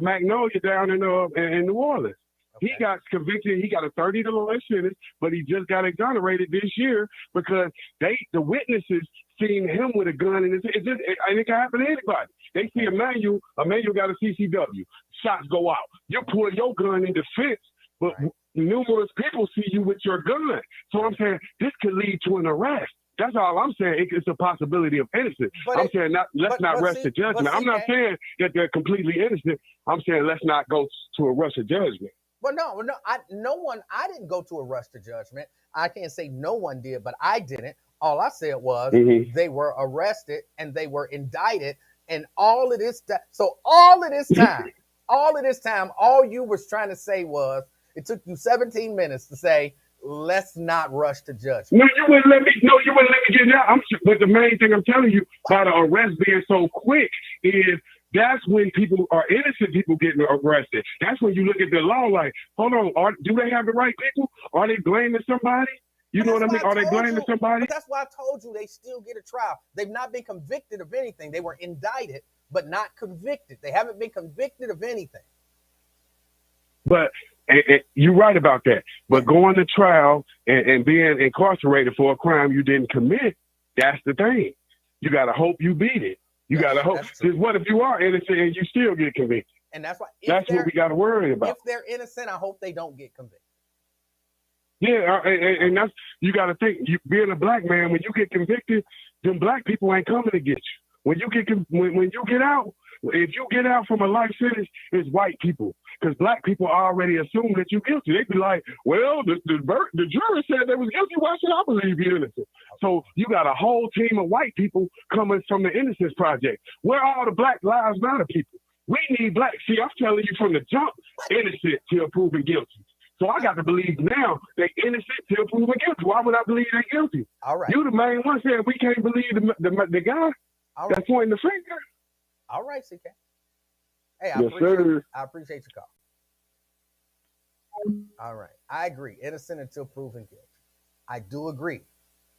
Magnolia down in New Orleans. He Okay. got convicted. He got a 30 to life sentence, but he just got exonerated this year because the witnesses seen him with a gun, and it can happen to anybody. They see Emmanuel got a CCW. Shots go out. You pull your gun in defense, but Right. numerous people see you with your gun. So I'm saying this could lead to an arrest. That's all I'm saying. It's a possibility of innocence. But I'm saying let's not rush the judgment. I'm not CK, saying that they're completely innocent. I'm saying let's not go to a rush of judgment. well, no, no one. I didn't go to a rush to judgment. I can't say no one did, but I didn't. All I said was Mm-hmm. they were arrested and they were indicted, and all of this. So all of this time, all you was trying to say was it took you 17 minutes to say let's not rush to judgment. No, you wouldn't let me. No, you wouldn't let me get that. But the main thing I'm telling you about the arrest being so quick is that's when people are innocent people getting arrested. That's when you look at the law like, hold on, do they have the right people? Are they blaming somebody? You know what I mean? Are they blaming somebody? But that's why I told you they still get a trial. They've not been convicted of anything. They were indicted, but not convicted. They haven't been convicted of anything. But you're right about that. But going to trial and being incarcerated for a crime you didn't commit, that's the thing. You got to hope you beat it. You got to hope. Because what if you are innocent and you still get convicted? And that's why. That's what we got to worry about. If they're innocent, I hope they don't get convicted. Yeah, and that's, you got to think, being a black man, when you get convicted, them black people ain't coming to get you. When you get out, if you get out from a life sentence, it's white people. Because black people already assume that you're guilty. They be like, well, the jury said they was guilty. Why should I believe you're innocent? So you got a whole team of white people coming from the Innocence Project. Where are all the Black Lives Matter people? We need black. See, I'm telling you from the jump, innocent till proven guilty. So I got to believe now they innocent till proven guilty. Why would I believe they're guilty? All right. You the main one saying we can't believe the guy that's pointing the finger. All right, CK. Hey, I appreciate your call. All right. I agree. Innocent until proven guilty. I do agree.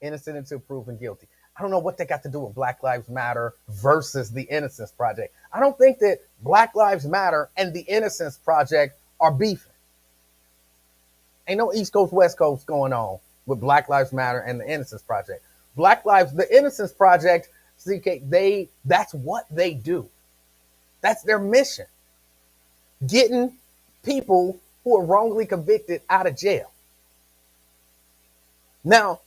Innocent until proven guilty. I don't know what they got to do with Black Lives Matter versus the Innocence Project. I don't think that Black Lives Matter and the Innocence Project are beefing. Ain't no East Coast, West Coast going on with Black Lives Matter and the Innocence Project. The Innocence Project, CK, that's what they do. That's their mission. Getting people who are wrongly convicted out of jail. Now,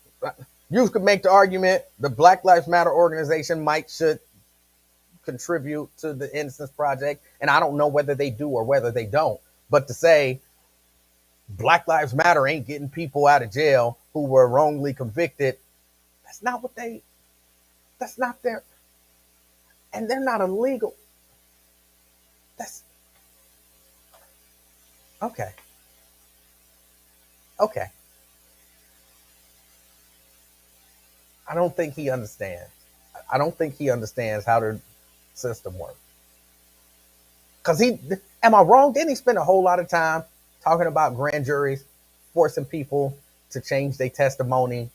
you could make the argument the Black Lives Matter organization should contribute to the Innocence Project, and I don't know whether they do or whether they don't. But to say Black Lives Matter ain't getting people out of jail who were wrongly convicted, that's not their, and they're not illegal. That's okay. I don't think he understands. I don't think he understands how the system works. Because am I wrong? Didn't he spend a whole lot of time talking about grand juries forcing people to change their testimony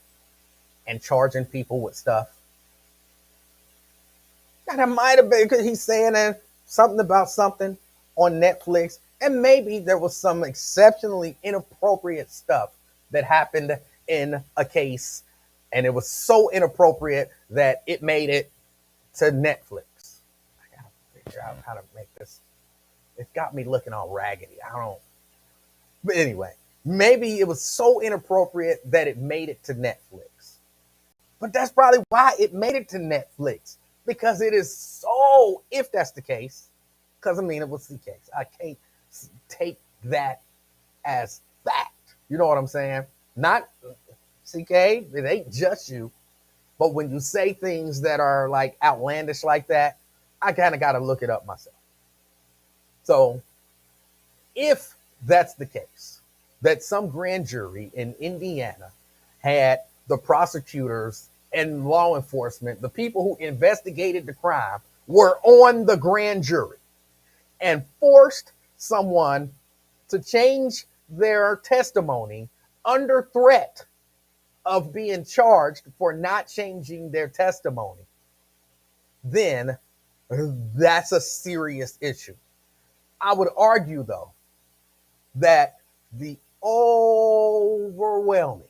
and charging people with stuff? Now, that might have been because he's saying something about something on Netflix, and maybe there was some exceptionally inappropriate stuff that happened in a case, and it was so inappropriate that it made it to Netflix. I gotta figure out how to make this. It's got me looking all raggedy. I don't. But anyway, maybe it was so inappropriate that it made it to Netflix. But that's probably why it made it to Netflix. Because it is so, if that's the case, because I mean, it was the case. I can't take that as fact. You know what I'm saying? Not, CK, it ain't just you. But when you say things that are like outlandish like that, I kind of got to look it up myself. So if that's the case, that some grand jury in Indiana had the prosecutors and law enforcement, the people who investigated the crime, were on the grand jury and forced someone to change their testimony under threat of being charged for not changing their testimony, then that's a serious issue. I would argue, though, that The overwhelming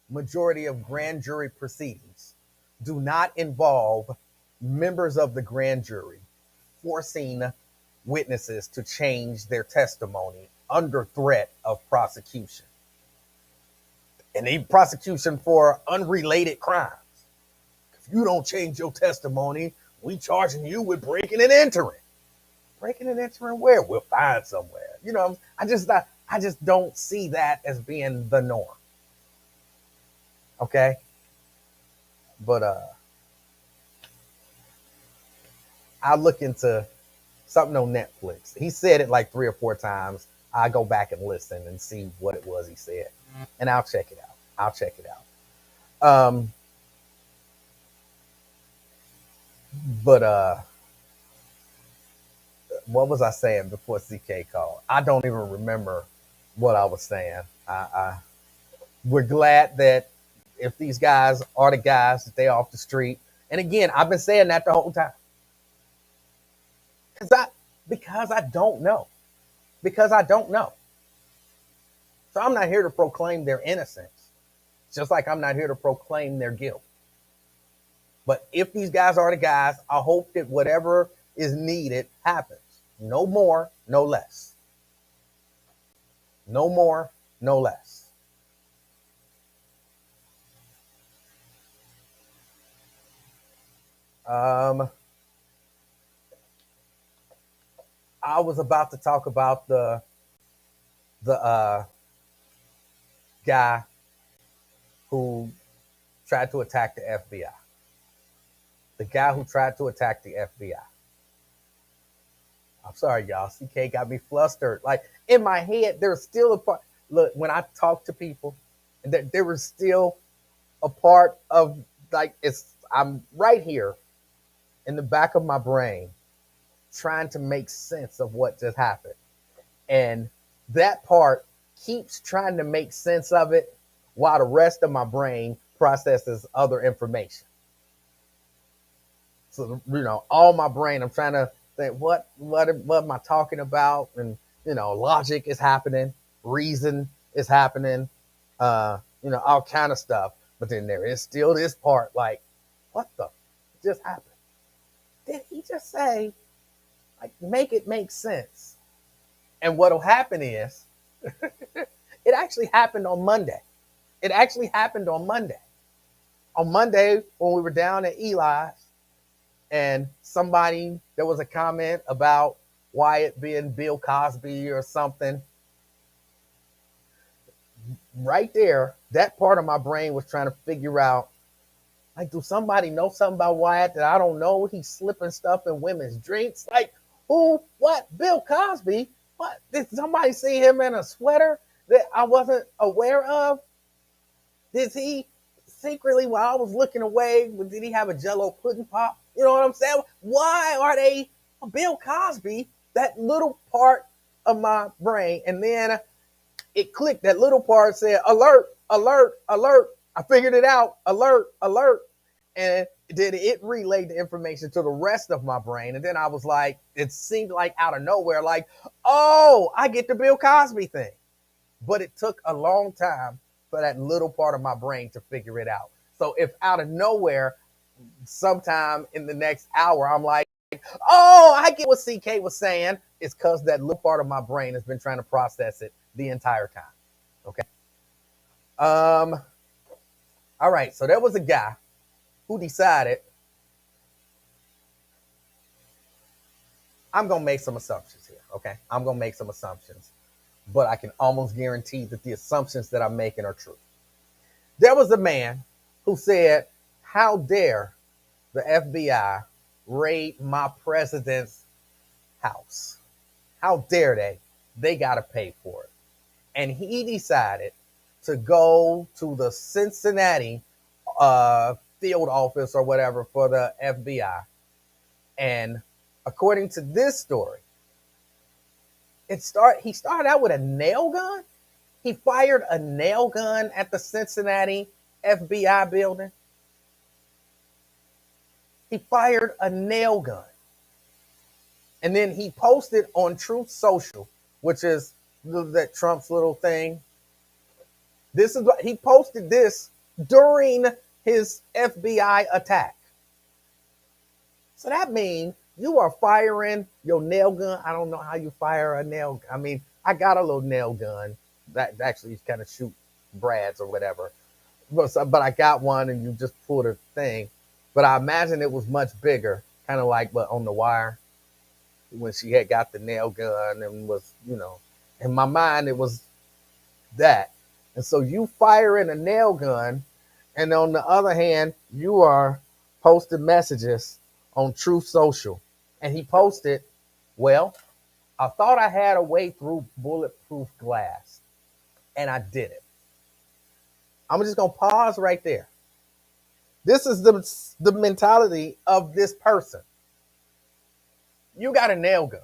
majority of grand jury proceedings do not involve members of the grand jury forcing witnesses to change their testimony under threat of prosecution. And a prosecution for unrelated crimes. If you don't change your testimony, we charging you with breaking and entering. Breaking and entering where? We'll find somewhere. I just don't see that as being the norm. Okay? But I look into something on Netflix. He said it like 3 or 4 times. I go back and listen and see what it was he said. And I'll check it out. I'll check it out. But what was I saying before CK called? I don't even remember what I was saying. We're glad that if these guys are the guys that they off the street. And again, I've been saying that the whole time. Because I don't know. Because I don't know. So I'm not here to proclaim their innocence. Just like I'm not here to proclaim their guilt. But if these guys are the guys, I hope that whatever is needed happens. No more, no less. No more, no less. I was about to talk about the guy who tried to attack the FBI. The guy who tried to attack the FBI. I'm sorry, y'all. CK got me flustered. Like in my head, there's still a part. Look, when I talk to people, there was still a part of like I'm right here in the back of my brain trying to make sense of what just happened. And that part keeps trying to make sense of it while the rest of my brain processes other information. So, all my brain, I'm trying to think, what am I talking about? And, logic is happening, reason is happening, all kind of stuff. But then there is still this part like, what the just happened? Did he just say, like, make it make sense? And what'll happen is, it actually happened on Monday. It actually happened on Monday. On Monday, when we were down at Eli's, and there was a comment about Wyatt being Bill Cosby or something. Right there, that part of my brain was trying to figure out, like, do somebody know something about Wyatt that I don't know? He's slipping stuff in women's drinks. Like, who? What? Bill Cosby? What? Did somebody see him in a sweater that I wasn't aware of? Did he secretly, while I was looking away, did he have a Jello pudding pop? You know what I'm saying? Why are they Bill Cosby? That little part of my brain, and then it clicked. That little part said, "Alert! Alert! Alert!" I figured it out. Alert! Alert! And then it relayed the information to the rest of my brain, and then I was like, it seemed like out of nowhere, like, oh, I get the Bill Cosby thing. But it took a long time for that little part of my brain to figure it out. So if out of nowhere, sometime in the next hour, I'm like, oh, I get what CK was saying, it's because that little part of my brain has been trying to process it the entire time. Okay. All right. So there was a guy who decided, I'm going to make some assumptions here. Okay. I'm going to make some assumptions, but I can almost guarantee that the assumptions that I'm making are true. There was a man who said, how dare the FBI raid my president's house? How dare they? They got to pay for it. And he decided to go to the Cincinnati field office or whatever for the FBI. And according to this story, he started out with a nail gun. He fired a nail gun at the Cincinnati FBI building. He fired a nail gun. And then he posted on Truth Social, which is that Trump's little thing. This is what he posted this during his FBI attack. So that means you are firing your nail gun. I don't know how you fire a nail. I mean, I got a little nail gun that actually kind of shoot brads or whatever. But I got one and you just pull the thing. But I imagine it was much bigger, kind of like but on The Wire when she had got the nail gun and was, in my mind it was that. And so you firing a nail gun, and on the other hand, you are posting messages on Truth Social. And he posted, well, I thought I had a way through bulletproof glass, and I did it. I'm just going to pause right there. This is the mentality of this person. You got a nail gun.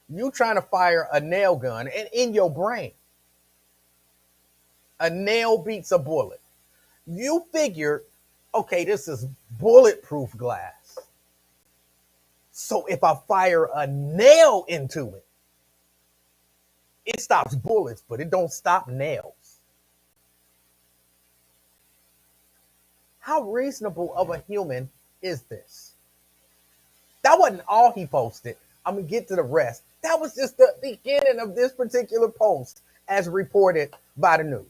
You trying to fire a nail gun, and in your brain, a nail beats a bullet. You figured, okay, this is bulletproof glass. So if I fire a nail into it, it stops bullets, but it don't stop nails. How reasonable of a human is this? That wasn't all he posted. I'm going to get to the rest. That was just the beginning of this particular post as reported by the news.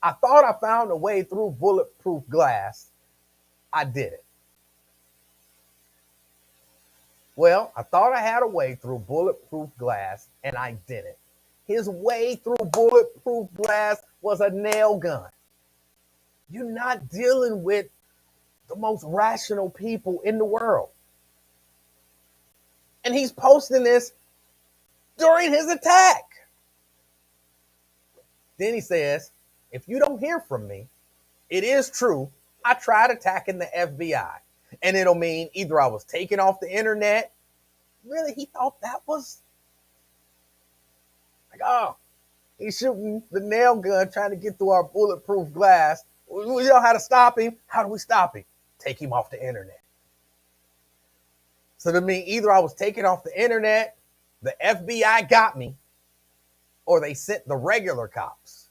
I thought I found a way through bulletproof glass. I did it. Well, I thought I had a way through bulletproof glass, and I did it. His way through bulletproof glass was a nail gun. You're not dealing with the most rational people in the world. And he's posting this during his attack. Then he says, if you don't hear from me, it is true, I tried attacking the FBI. And it'll mean either I was taken off the internet. Really, he thought that was like, oh, he's shooting the nail gun trying to get through our bulletproof glass. We know how to stop him. How do we stop him? Take him off the internet. So that means either I was taken off the internet, the FBI got me, or they sent the regular cops.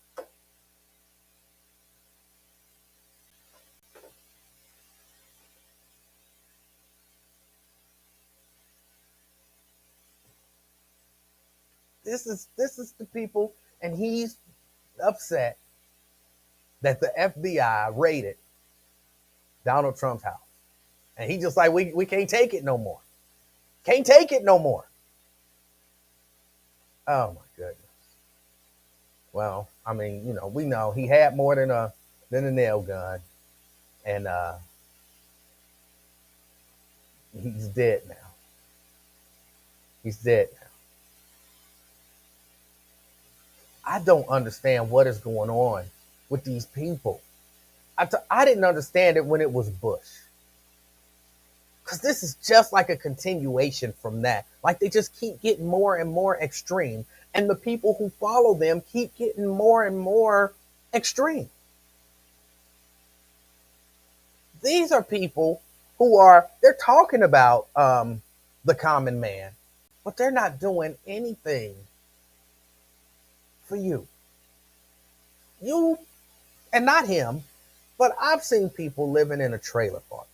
This is the people, and he's upset that the FBI raided Donald Trump's house. And he just like, we can't take it no more. Can't take it no more. Oh my goodness. Well, I mean, we know he had more than a nail gun. And he's dead now. He's dead now. I don't understand what is going on with these people. I didn't understand it when it was Bush. Because this is just like a continuation from that. Like they just keep getting more and more extreme. And the people who follow them keep getting more and more extreme. These are people they're talking about the common man, but they're not doing anything for you. You, and not him, but I've seen people living in a trailer park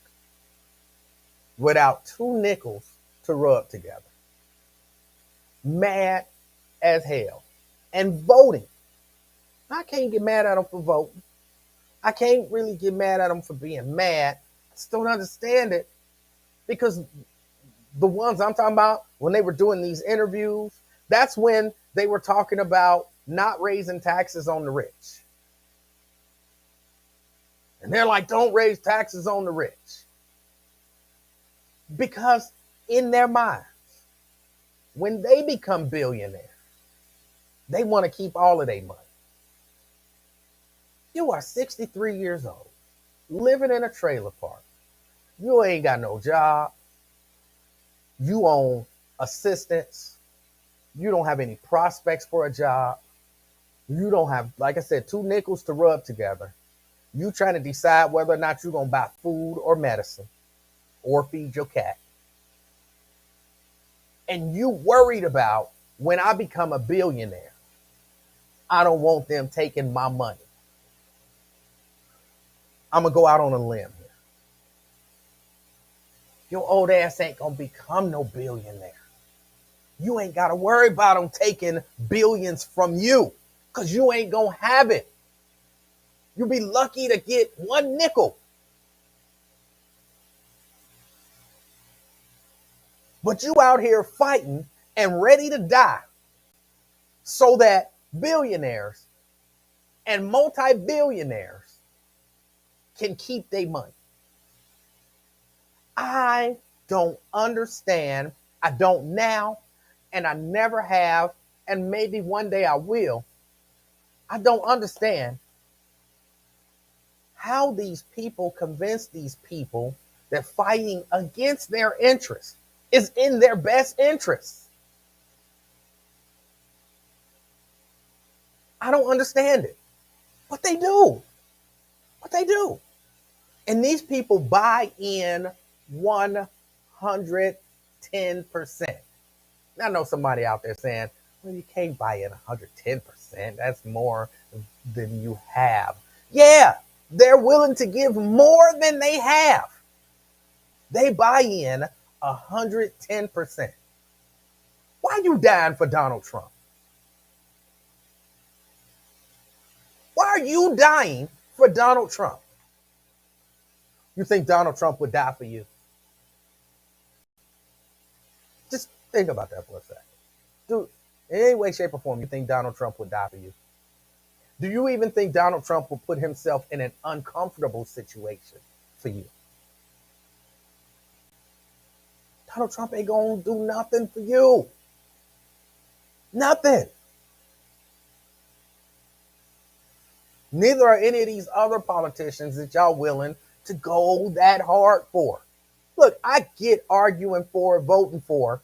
without 2 nickels to rub together. Mad as hell. And voting. I can't get mad at them for voting. I can't really get mad at them for being mad. I just don't understand it. Because the ones I'm talking about, when they were doing these interviews, that's when they were talking about not raising taxes on the rich. And they're like, don't raise taxes on the rich. Because in their minds, when they become billionaires, they want to keep all of their money. You are 63 years old, living in a trailer park. You ain't got no job. You own assistance. You don't have any prospects for a job. You don't have, like I said, 2 nickels to rub together. You trying to decide whether or not you're going to buy food or medicine or feed your cat. And you worried about When I become a billionaire, I don't want them taking my money. I'm going to go out on a limb here. Your old ass ain't going to become no billionaire. You ain't got to worry about them taking billions from you because you ain't going to have it. You'll be lucky to get one nickel. But you out here fighting and ready to die so that billionaires and multi-billionaires can keep their money. I don't understand. I don't now, and I never have, and maybe one day I will. I don't understand how these people convince these people that fighting against their interests is in their best interests. I don't understand it, but they do. But they do. And these people buy in 110%. I know somebody out there saying, well, you can't buy in 110%. That's more than you have. Yeah, they're willing to give more than they have. They buy in 110%. Why are you dying for Donald Trump? Why are you dying for Donald Trump? You think Donald Trump would die for you? Just think about that for a second. Dude, in any way, shape, or form, you think Donald Trump would die for you? Do you even think Donald Trump will put himself in an uncomfortable situation for you? Donald Trump ain't gonna do nothing for you. Nothing. Neither are any of these other politicians that y'all willing to go that hard for. Look, I get arguing for, voting for,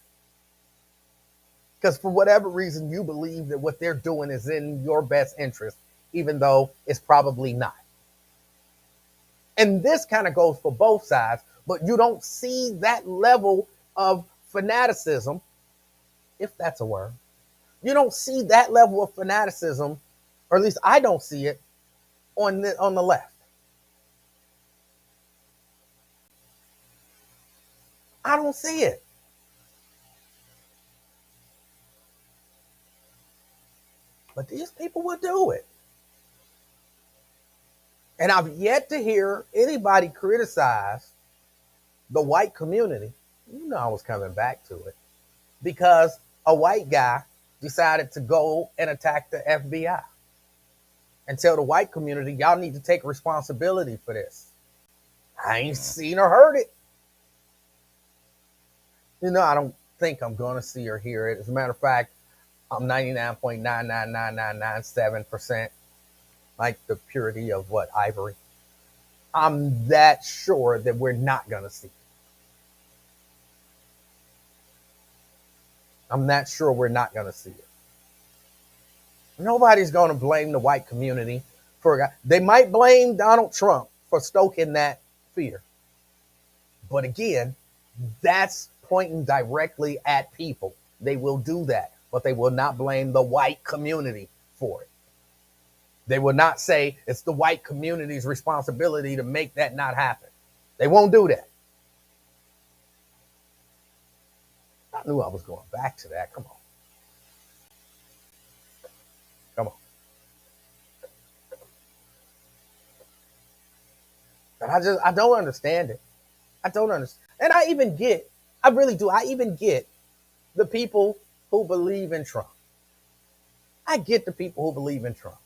because for whatever reason you believe that what they're doing is in your best interest, even though it's probably not. And this kind of goes for both sides, but you don't see that level of fanaticism, if that's a word. You don't see that level of fanaticism, or at least I don't see it on the left. I don't see it. But these people will do it. And I've yet to hear anybody criticize the white community. You know I was coming back to it. Because a white guy decided to go and attack the FBI and tell the white community, y'all need to take responsibility for this. I ain't seen or heard it. You know, I don't think I'm going to see or hear it. As a matter of fact, I'm 99.9999997% like the purity of what, ivory. I'm that sure that we're not going to see it. I'm that sure we're not going to see it. Nobody's going to blame the white community for a guy. They might blame Donald Trump for stoking that fear. But again, that's pointing directly at people. They will do that, but they will not blame the white community for it. They will not say it's the white community's responsibility to make that not happen. They won't do that. I knew I was going back to that. Come on. Come on. But I don't understand it. I don't understand. And I really do. I even get the people who believe in Trump. I get the people who believe in Trump.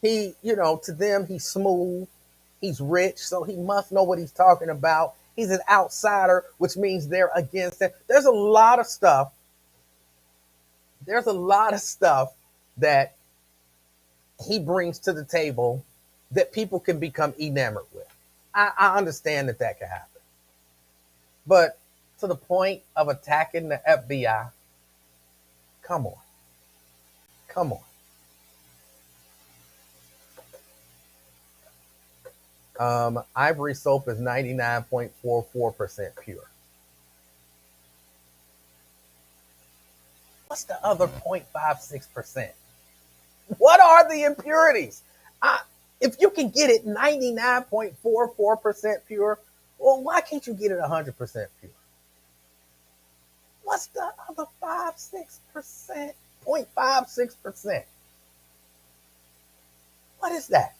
He, to them, he's smooth. He's rich, so he must know what he's talking about. He's an outsider, which means they're against it. There's a lot of stuff. That he brings to the table that people can become enamored with. I understand that can happen. But to the point of attacking the FBI, come on. Come on. Ivory soap is 99.44% pure. What's the other 0.56%? What are the impurities? If you can get it 99.44% pure, well, why can't you get it 100% pure? What's the other 5-6%? 0.56%? What is that?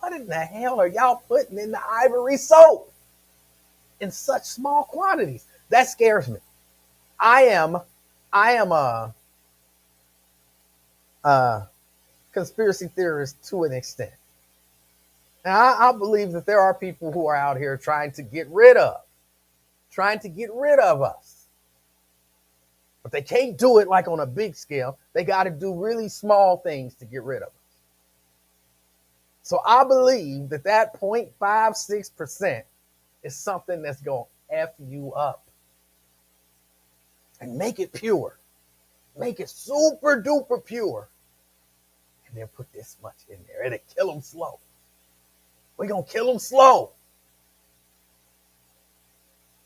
What in the hell are y'all putting in the ivory soap in such small quantities? That scares me. I am a conspiracy theorist to an extent. Now, I believe that there are people who are out here trying to get rid of us. But they can't do it like on a big scale. They got to do really small things to get rid of us. So I believe that 0.56% is something that's going to F you up and make it pure. Make it super duper pure. And then put this much in there. It'll kill them slow. We're going to kill them slow.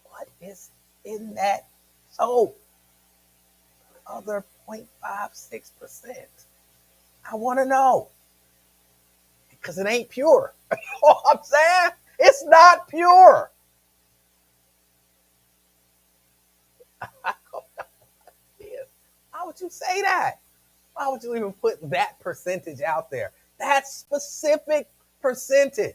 What is in that soap? Other 0.56%. I want to know. Because it ain't pure. You know what I'm saying? It's not pure. Why would you say that? Why would you even put that percentage out there? That specific percentage.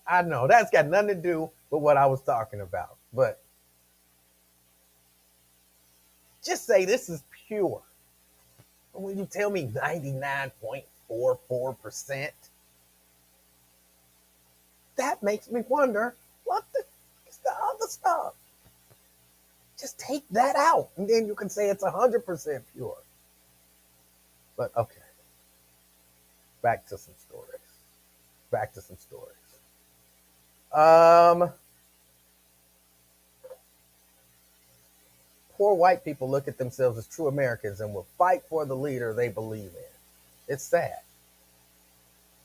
I know that's got nothing to do with what I was talking about, but just say this is pure. When you tell me 99.44%, that makes me wonder what is the other stuff. Just take that out, and then you can say it's 100% pure. But okay, back to some stories. Poor white people look at themselves as true Americans and will fight for the leader they believe in. It's sad.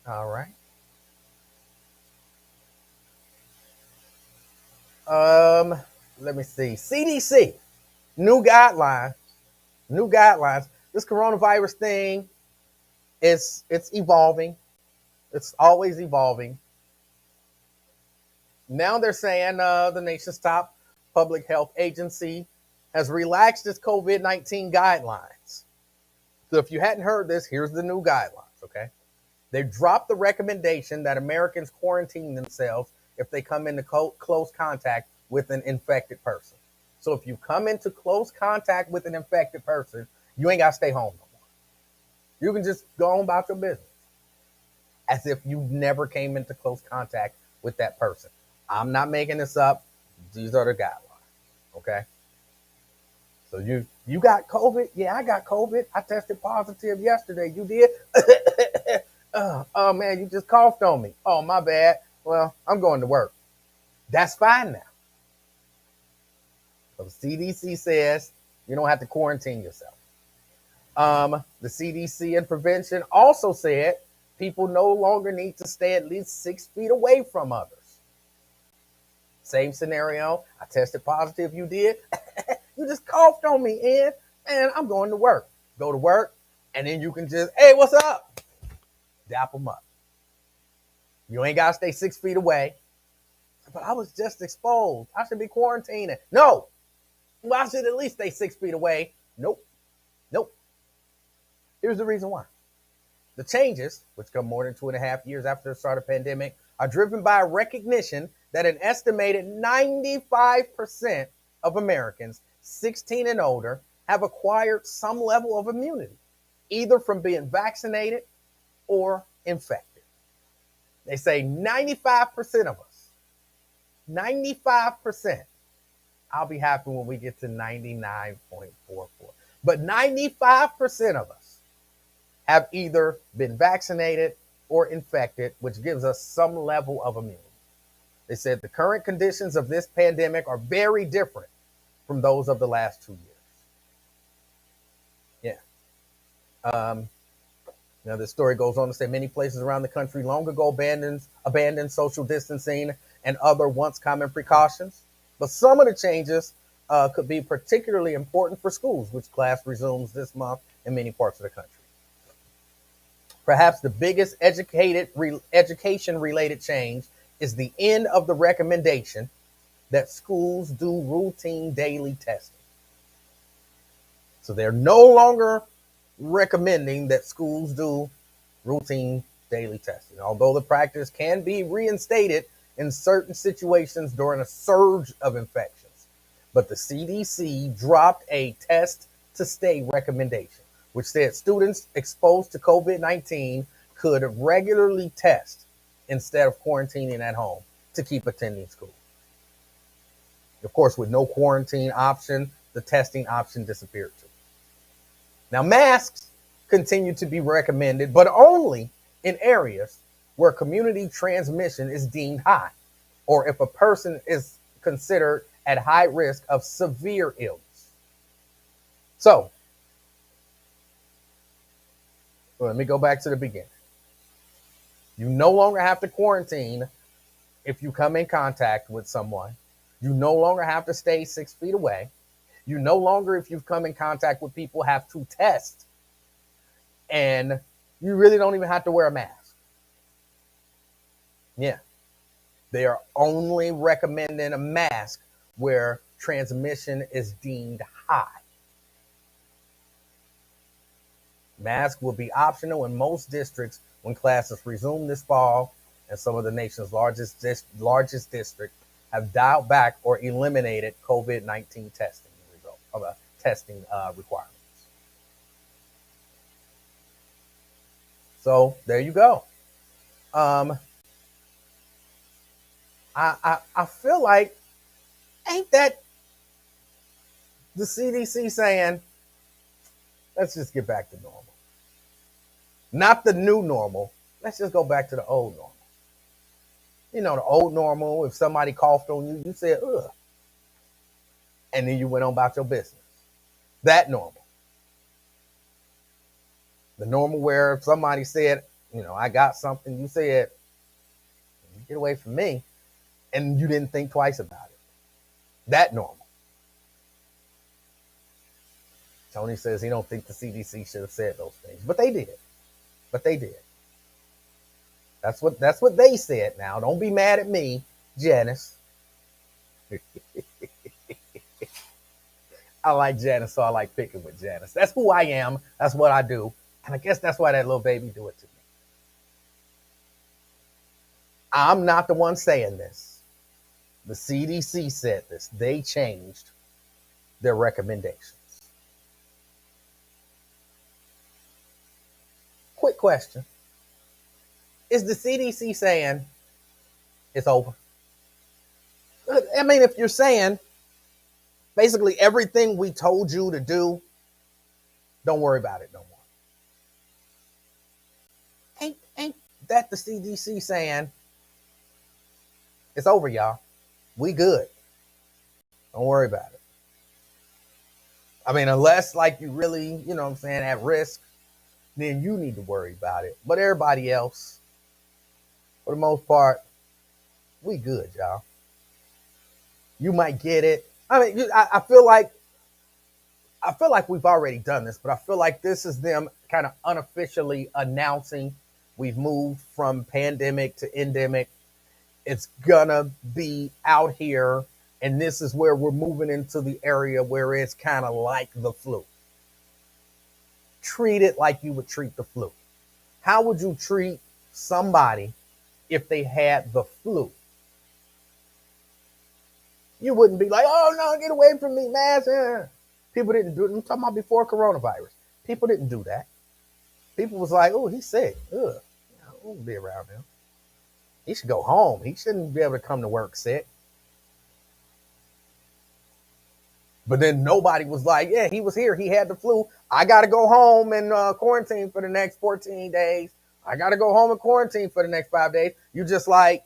All right. Let me see. CDC, new guidelines. This coronavirus thing it's evolving. It's always evolving. Now they're saying the nation's top public health agency has relaxed its COVID-19 guidelines. So if you hadn't heard this, here's the new guidelines, okay? They dropped the recommendation that Americans quarantine themselves if they come into close contact with an infected person. So if you come into close contact with an infected person, you ain't got to stay home no more. You can just go on about your business as if you never came into close contact with that person. I'm not making this up. These are the guidelines, okay? So you got COVID? Yeah, I got COVID. I tested positive yesterday. You did? Oh, man, you just coughed on me. Oh, my bad. Well, I'm going to work. That's fine now. So the CDC says you don't have to quarantine yourself. The CDC and prevention also said people no longer need to stay at least 6 feet away from others. Same scenario. I tested positive. You did? You just coughed on me, Ed, and I'm going to work. Go to work, and then you can just, hey, what's up? Dap them up. You ain't got to stay 6 feet away. But I was just exposed. I should be quarantining. No. Well, I should at least stay 6 feet away. Nope. Here's the reason why. The changes, which come more than 2.5 years after the start of the pandemic, are driven by a recognition that an estimated 95% of Americans 16 and older have acquired some level of immunity, either from being vaccinated or infected. They say 95% of us, 95%. I'll be happy when we get to 99.44. But 95% of us have either been vaccinated or infected, which gives us some level of immunity. They said the current conditions of this pandemic are very different from those of the last 2 years. Yeah. Now, the story goes on to say many places around the country long ago abandoned social distancing and other once common precautions. But some of the changes could be particularly important for schools, which class resumes this month in many parts of the country. Perhaps the biggest education related change is the end of the recommendation that schools do routine daily testing. So they're no longer recommending that schools do routine daily testing, although the practice can be reinstated in certain situations during a surge of infections. But the CDC dropped a test to stay recommendation, which said students exposed to COVID-19 could regularly test instead of quarantining at home to keep attending school. Of course, with no quarantine option, the testing option disappeared too. Now, masks continue to be recommended, but only in areas where community transmission is deemed high, or if a person is considered at high risk of severe illness. So, let me go back to the beginning. You no longer have to quarantine if you come in contact with someone. You no longer have to stay 6 feet away. You no longer, if you've come in contact with people, have to test. And you really don't even have to wear a mask. Yeah. They are only recommending a mask where transmission is deemed high. Masks will be optional in most districts when classes resume this fall, and some of the nation's largest districts have dialed back or eliminated COVID-19 testing requirements. So there you go. I feel like, ain't that the CDC saying, let's just get back to normal? Not the new normal. Let's just go back to the old normal. You know, the old normal, if somebody coughed on you, you said, ugh. And then you went on about your business. That normal. The normal where if somebody said, you know, I got something, you said, get away from me. And you didn't think twice about it. That normal. Tony says he don't think the CDC should have said those things, but they did. That's what they said. Now, don't be mad at me, Janice. I like Janice, so I like picking with Janice. That's who I am. That's what I do. And I guess that's why that little baby do it to me. I'm not the one saying this. The CDC said this. They changed their recommendations. Quick question. Is the CDC saying it's over? I mean, if you're saying basically everything we told you to do, don't worry about it no more. Ain't that the CDC saying it's over, y'all? We good. Don't worry about it. I mean, unless like you really, you know what I'm saying, at risk, then you need to worry about it. But everybody else, for the most part, we good, y'all. You might get it. I mean, I feel like we've already done this, but I feel like this is them kind of unofficially announcing we've moved from pandemic to endemic. It's gonna be out here, and this is where we're moving into the area where it's kind of like the flu. Treat it like you would treat the flu. How would you treat somebody if they had the flu? You wouldn't be like, oh no, get away from me, man. People didn't do it. I'm talking about before coronavirus. People didn't do that. People was like, oh, he's sick. Ugh. I won't be around him. He should go home. He shouldn't be able to come to work sick. But then nobody was like, yeah, he was here. He had the flu. I got to go home and quarantine for the next 14 days. I got to go home and quarantine for the next 5 days. You just like,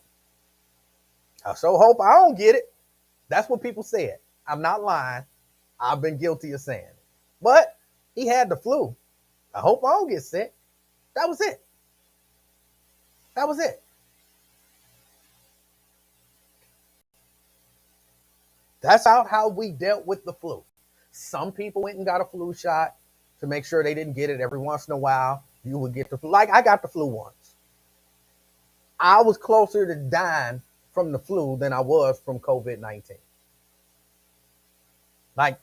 I so hope I don't get it. That's what people said. I'm not lying. I've been guilty of saying it. But he had the flu. I hope I don't get sick. That was it. That was it. That's how we dealt with the flu. Some people went and got a flu shot to make sure they didn't get it. Every once in a while, you would get the flu. Like I got the flu once. I was closer to dying from the flu than I was from COVID-19. Like,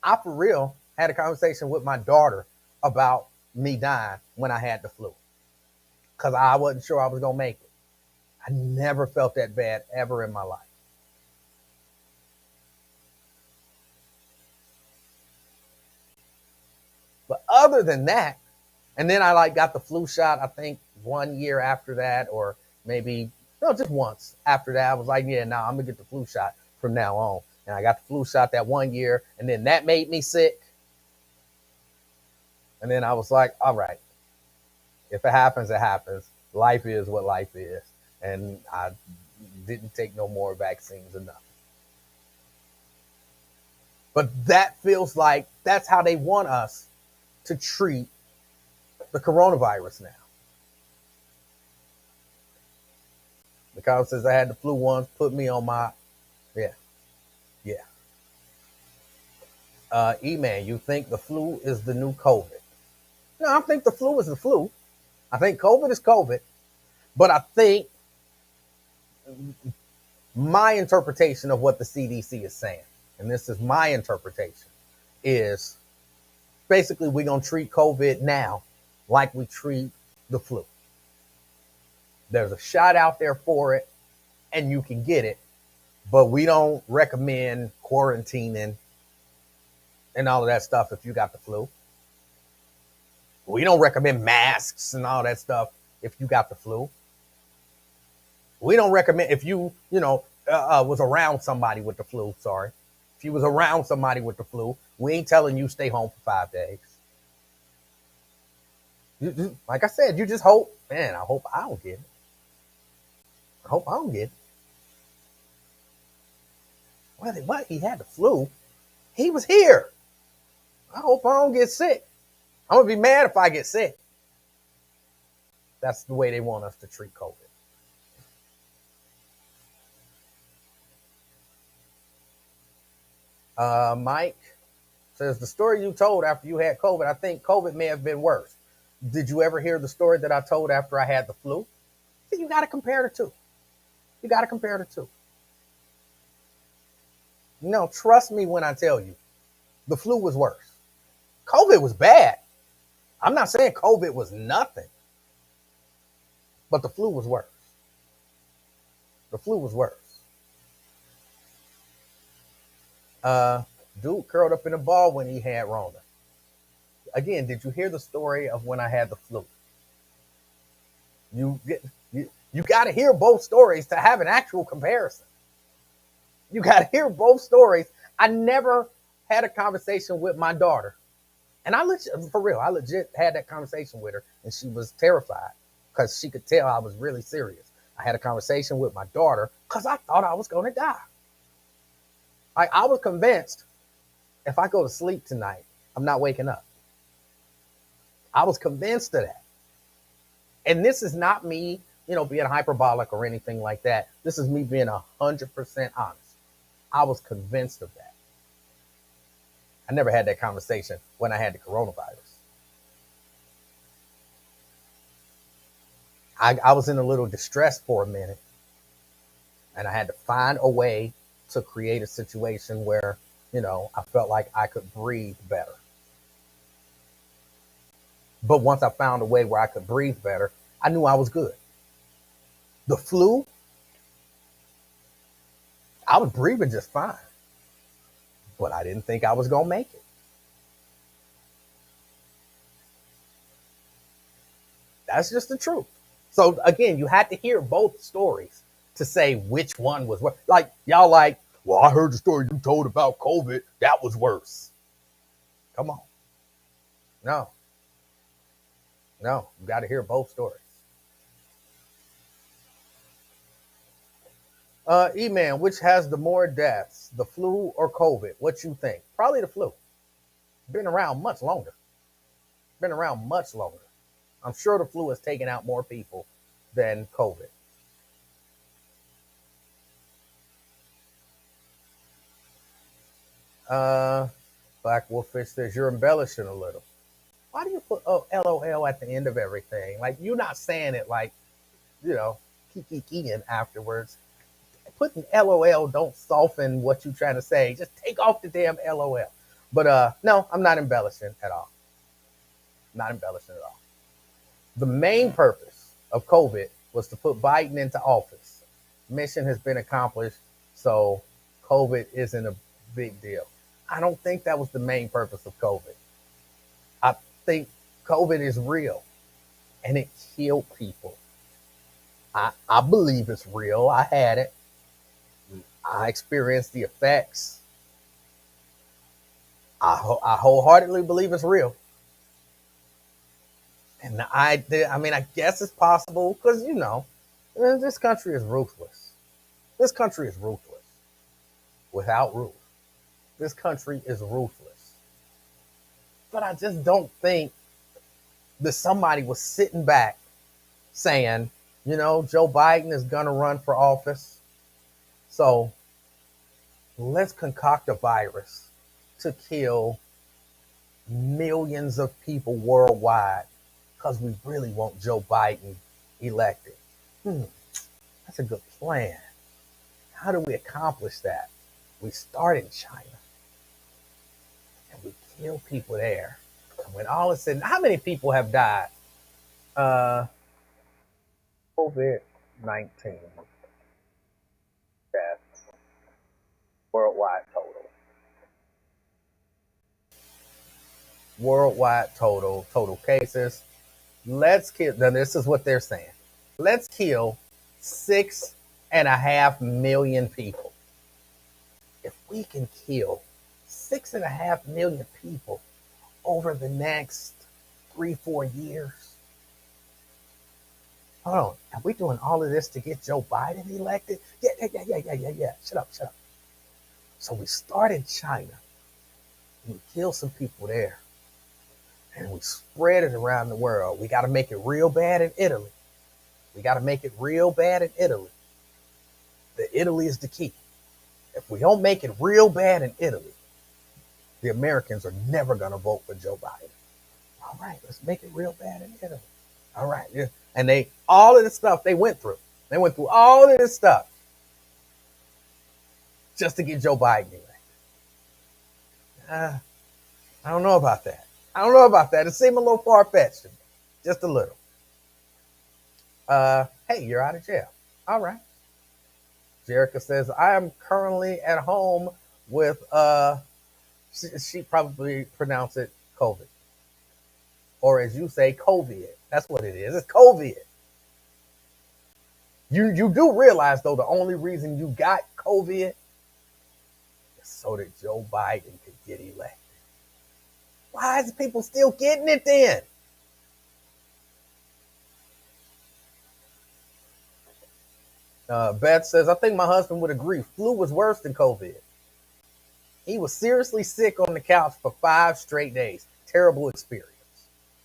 I for real had a conversation with my daughter about me dying when I had the flu because I wasn't sure I was going to make it. I never felt that bad ever in my life. But other than that, and then I like got the flu shot, I think 1 year after that, or maybe no, just once after that. I was like, yeah, I'm gonna get the flu shot from now on. And I got the flu shot that 1 year, and then that made me sick. And then I was like, all right, if it happens, it happens. Life is what life is. And I didn't take no more vaccines or nothing. But that feels like that's how they want us to treat the coronavirus now. Because since I had the flu once, put me on my, yeah, yeah. E-Man, you think the flu is the new COVID? No, I think the flu is the flu. I think COVID is COVID. But I think my interpretation of what the CDC is saying, and this is my interpretation, is basically we're going to treat COVID now like we treat the flu. There's a shot out there for it, and you can get it, but we don't recommend quarantining and all of that stuff if you got the flu. We don't recommend masks and all that stuff if you got the flu. We don't recommend if was around somebody with the flu. Sorry. If you was around somebody with the flu, we ain't telling you stay home for 5 days. Like I said, you just hope, man, I hope I don't get it. I hope I don't get it. What? He had the flu. He was here. I hope I don't get sick. I'm going to be mad if I get sick. That's the way they want us to treat COVID. Mike says, the story you told after you had COVID, I think COVID may have been worse. Did you ever hear the story that I told after I had the flu? See, you got to compare the two. You got to compare the two. No, trust me when I tell you, the flu was worse. COVID was bad. I'm not saying COVID was nothing, but the flu was worse. The flu was worse. Dude curled up in a ball when he had Rona. Again, did you hear the story of when I had the flu? You got to hear both stories to have an actual comparison. You got to hear both stories. I never had a conversation with my daughter. And I legit had that conversation with her, and she was terrified because she could tell I was really serious. I had a conversation with my daughter because I thought I was going to die. I was convinced if I go to sleep tonight, I'm not waking up. I was convinced of that. And this is not me, being hyperbolic or anything like that. This is me being 100% honest. I was convinced of that. I never had that conversation when I had the coronavirus. I was in a little distress for a minute, and I had to find a way to create a situation where, I felt like I could breathe better. But once I found a way where I could breathe better, I knew I was good. The flu, I was breathing just fine, but I didn't think I was going to make it. That's just the truth. So again, you had to hear both stories to say which one was worse. Like y'all well, I heard the story you told about COVID. That was worse. Come on. No. You got to hear both stories. E-Man, which has the more deaths, the flu or COVID? What you think? Probably the flu. Been around much longer. I'm sure the flu has taken out more people than COVID. Uh, Black Wolfish says you're embellishing a little. Why do you put LOL at the end of everything? Like you're not saying it like you know kikiing afterwards. Putting LOL don't soften what you're trying to say. Just take off the damn LOL. But no, I'm not embellishing at all. Not embellishing at all. The main purpose of COVID was to put Biden into office. Mission has been accomplished, so COVID isn't a big deal. I don't think that was the main purpose of COVID. I think COVID is real and it killed people. I believe it's real. I had it. I experienced the effects. I wholeheartedly believe it's real. And I mean, I guess it's possible because, this country is ruthless. This country is ruthless without rule. This country is ruthless. But I just don't think that somebody was sitting back saying, Joe Biden is going to run for office. So let's concoct a virus to kill millions of people worldwide because we really want Joe Biden elected. That's a good plan. How do we accomplish that? We start in China and we kill people there. And when all is said, how many people have died? COVID-19 deaths worldwide total. Worldwide total cases. Let's kill. Now this is what they're saying. Let's kill 6.5 million people. If we can kill 6.5 million people over the next 3-4 years, hold on. Are we doing all of this to get Joe Biden elected? Yeah. Shut up. So we start in China. And we kill some people there. And we spread it around the world. We got to make it real bad in Italy. The Italy is the key. If we don't make it real bad in Italy, the Americans are never going to vote for Joe Biden. All right, let's make it real bad in Italy. All right. Yeah. And all of the stuff they went through. They went through all of this stuff just to get Joe Biden elected. I don't know about that. It seemed a little far-fetched to me. Just a little. Hey, you're out of jail. All right. Jerica says, I am currently at home with, she probably pronounced it COVID. Or as you say, COVID. That's what it is. It's COVID. You do realize, though, the only reason you got COVID is so that Joe Biden could get elected. Why is people still getting it then? Beth says, I think my husband would agree. Flu was worse than COVID. He was seriously sick on the couch for 5 straight days. Terrible experience.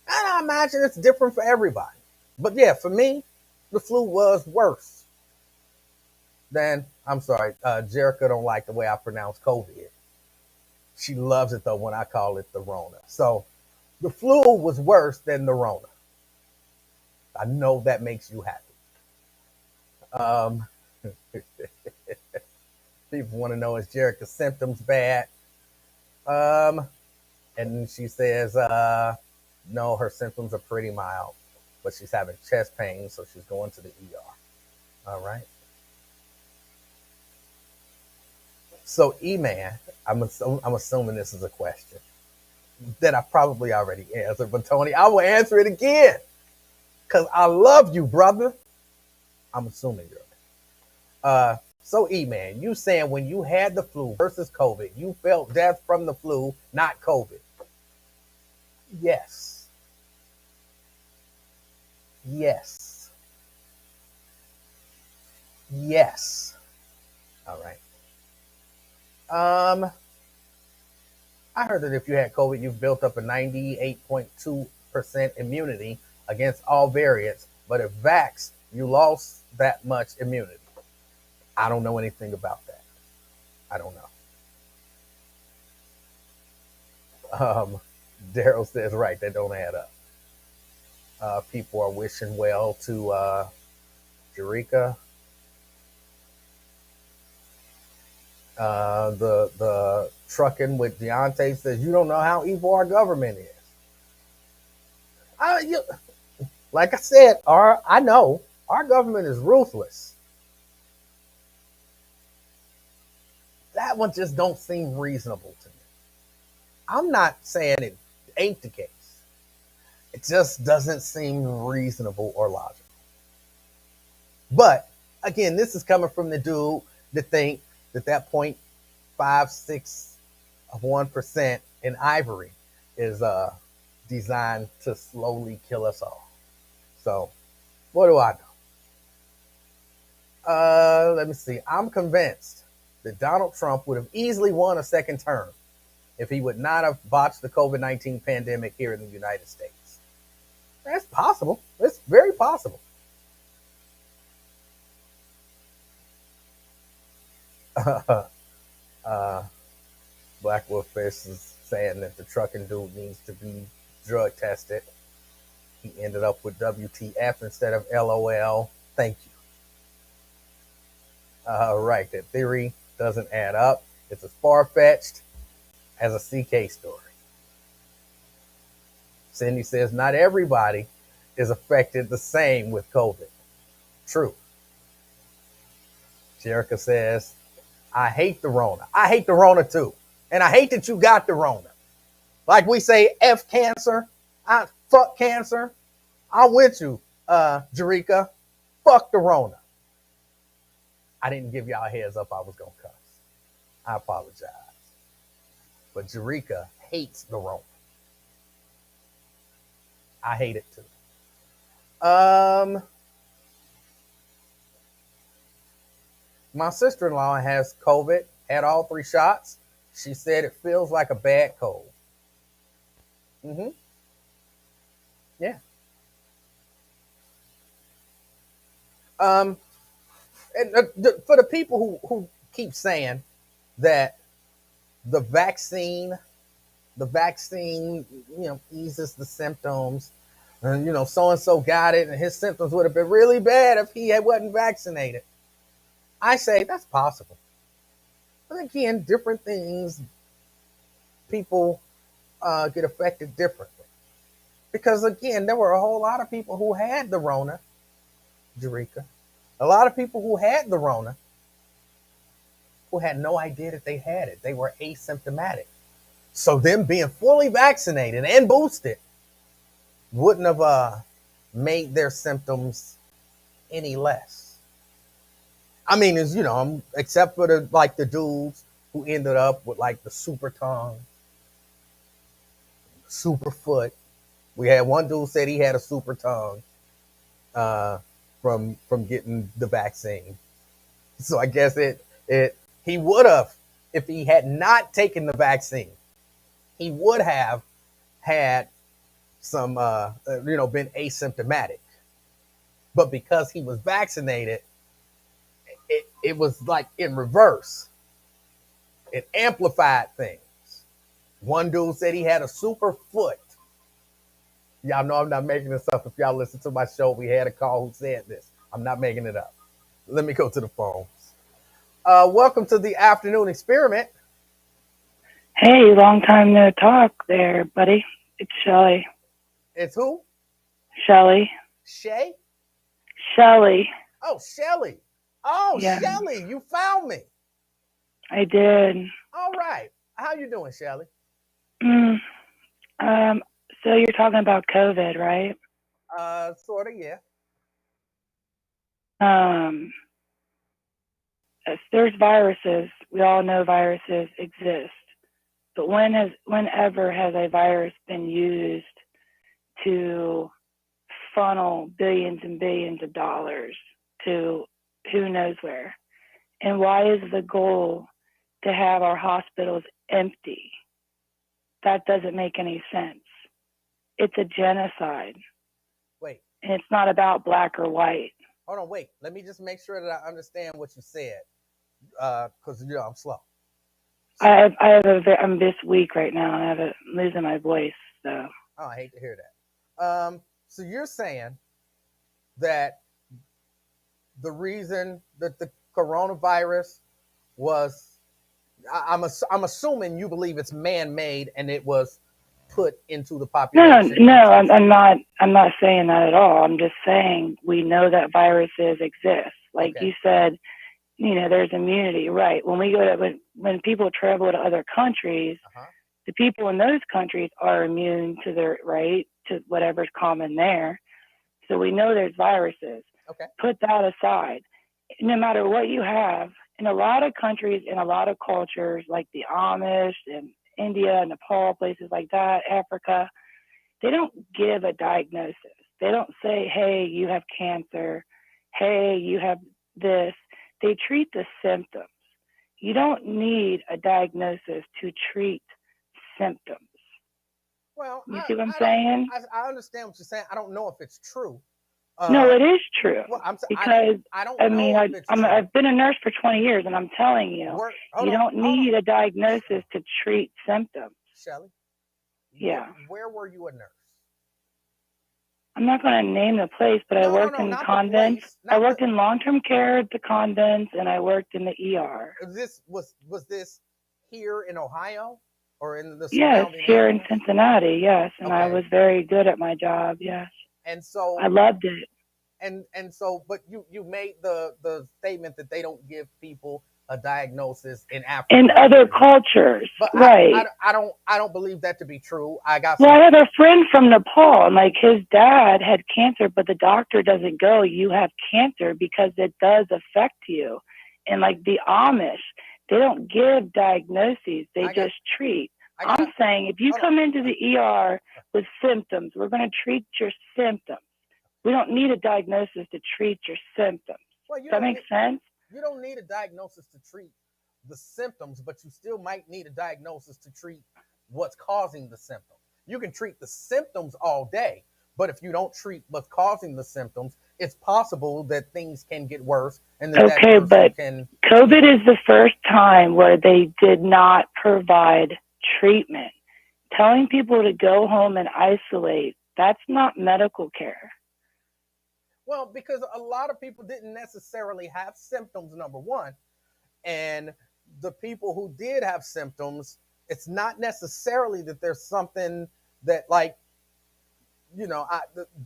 And I imagine it's different for everybody. But yeah, for me, the flu was worse than, I'm sorry, Jerica don't like the way I pronounce COVID. She loves it though when I call it the Rona. So the flu was worse than the Rona. I know that makes you happy. People want to know, is Jerica's symptoms bad? And she says, no, her symptoms are pretty mild, but she's having chest pain, so she's going to the ER. All right. So, E-Man, I'm assuming this is a question that I probably already answered, but Tony, I will answer it again because I love you, brother. I'm assuming you're right. So, E-Man, you saying when you had the flu versus COVID, you felt death from the flu, not COVID. Yes. All right. I heard that if you had COVID, you've built up a 98.2% immunity against all variants, but if vaxxed, you lost that much immunity. I don't know anything about that. I don't know. Um, Daryl says, right, that don't add up. People are wishing well to Jerika. The trucking with Deontay says, you don't know how evil our government is. You, like I said, I know our government is ruthless. That one just don't seem reasonable to me. I'm not saying it ain't the case. It just doesn't seem reasonable or logical. But again, this is coming from the dude that think that 0.56 of 1% in ivory is designed to slowly kill us all. So what do I know? Let me see. I'm convinced that Donald Trump would have easily won a second term if he would not have botched the COVID-19 pandemic here in the United States. That's possible. It's very possible. uh, Black Wolffish is saying that the trucking dude needs to be drug tested. He ended up with WTF instead of LOL. Thank you. Right, that theory doesn't add up. It's as far fetched as a CK story. Cindy says not everybody is affected the same with COVID. True. Jerica says, I hate the Rona. I hate the Rona too. And I hate that you got the Rona. Like we say, F cancer. Fuck cancer. I'm with you, Jerica. Fuck the Rona. I didn't give y'all a heads up I was going to cuss. I apologize. But Jerica hates the Rona. I hate it too. My sister-in-law has COVID, had all 3 shots. She said it feels like a bad cold. Mm-hmm. Yeah. And for the people who keep saying that the vaccine, eases the symptoms, and so and so got it, and his symptoms would have been really bad if he wasn't vaccinated. I say that's possible, but again, different things, people get affected differently. Because again, there were a whole lot of people who had the Rona, Jerica. A lot of people who had the Rona who had no idea that they had it. They were asymptomatic. So them being fully vaccinated and boosted wouldn't have made their symptoms any less. I mean, except for the dudes who ended up with like the super tongue, super foot. We had one dude said he had a super tongue from getting the vaccine. So I guess he would have, if he had not taken the vaccine, he would have had some been asymptomatic. But because he was vaccinated, it was like in reverse. It amplified things. One dude said he had a super foot. Y'all know I'm not making this up. If y'all listen to my show, we had a call who said this. I'm not making it up. Let me go to the phones. Welcome to the afternoon experiment. Hey, long time no talk there, buddy. It's Shelly. It's who? Shelly. Shay? Shelly. Oh, Shelly. Oh, Yeah. Shelly, you found me. I did. All right. How you doing, Shelly? So you're talking about COVID, right? Sort of, yeah. There's viruses. We all know viruses exist. But whenever has a virus been used to funnel billions and billions of dollars to who knows where? And why is the goal to have our hospitals empty? That doesn't make any sense. It's a genocide. Wait. And it's not about black or white. Hold on, wait. Let me just make sure that I understand what you said, because I'm slow. I'm this weak right now, and I'm losing my voice. So Oh, I hate to hear that. So you're saying that the reason that the coronavirus was, I'm assuming you believe it's man-made and it was put into the no, population no, I'm intentionally. not. I'm not saying that at all. I'm just saying we know that viruses exist. Like Okay. you said, there's immunity, right? When we go to when people travel to other countries, Uh huh. the people in those countries are immune to their right to whatever's common there. So we know there's viruses. Okay. Put that aside. No matter what you have, in a lot of countries, in a lot of cultures, like the Amish and India, Nepal, places like that, Africa, they don't give a diagnosis. They don't say, hey, you have cancer. Hey, you have this. They treat the symptoms. You don't need a diagnosis to treat symptoms. Well, You I, see what I'm I don't, saying? I understand what you're saying. I don't know if it's true. No, Uh, it is true well, because I don't I mean know if it's true. I've been a nurse for 20 years, and I'm telling you, Hold you on, don't hold on, need a diagnosis to treat symptoms. Shelly. Yeah, Where were you a nurse? I'm not going to name the place, but I No, no, worked no, in not the convents. place, I not the. worked in long-term care at the convents, and I worked in the ER. This was this here in Ohio or in the Yes, surrounding here in areas? Cincinnati. Yes, and I Okay, was very good at my job. Yes, and I so loved it. but you made the statement that they don't give people a diagnosis in In Africa, other for example. cultures, But right? I don't believe that to be true. I got Well, some. I have a friend from Nepal, and like his dad had cancer, but the doctor doesn't go, you have cancer because it does affect you. And like the Amish, they don't give diagnoses, they I got just treat. I got I'm saying if you hold on. come into the ER with symptoms, we're going to treat your symptoms. We don't need a diagnosis to treat your symptoms. Well, Does that make sense? you don't need a diagnosis to treat the symptoms, but you still might need a diagnosis to treat what's causing the symptom. You can treat the symptoms all day, but if you don't treat what's causing the symptoms, it's possible that things can get worse and that Okay, person but can, COVID is the first time where they did not provide treatment. Telling people to go home and isolate, that's not medical care. well, because a lot of people didn't necessarily have symptoms, number one. And the people who did have symptoms, it's not necessarily that there's something that, like,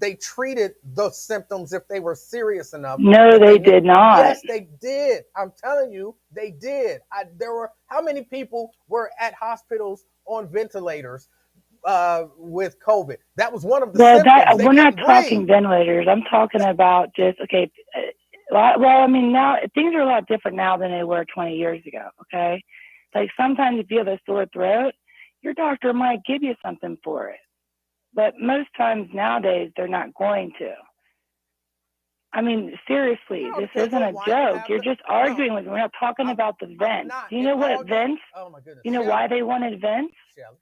they treated the symptoms if they were serious enough No, that they they need. did not. Yes, they did. I'm telling you, they did. There were how many people were at hospitals on ventilators with COVID? That was one of the Well, symptoms. They we're not couldn't talking breathe. ventilators. I'm talking about just okay. Well, I mean, now things are a lot different now than they were 20 years ago. Okay, like sometimes if you have a sore throat, your doctor might give you something for it, but most times nowadays they're not going to. I mean, It seriously, all this depends isn't on a why you joke. have You're the. just No, arguing with me. We're not talking I'm about the I'm vents. not. Do you It know all what get. vents? Oh my goodness, You know Shelly, why they wanted vents? Shelly,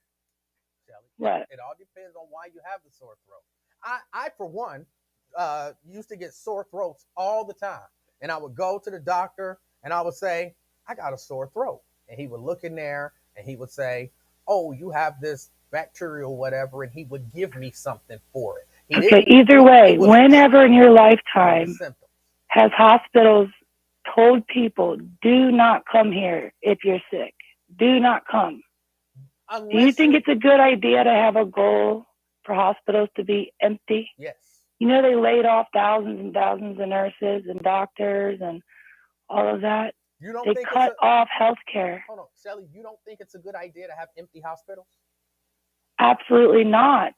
Shelly. What? It all depends on why you have the sore throat. I for one, used to get sore throats all the time, and I would go to the doctor and I would say, I got a sore throat, and he would look in there and he would say, oh, you have this bacterial whatever, and he would give me something for it. He Okay, didn't. either It way, was a whenever in your treatment of the lifetime symptoms. has hospitals told people, do not come here if you're sick? Do not come. Do you Unless think you, it's a good idea to have a goal for hospitals to be empty? yes. You know, they laid off thousands and thousands of nurses and doctors and all of that. You don't They think it's cut a off health care. hold on, Shelly. You don't think it's a good idea to have empty hospitals? Absolutely not.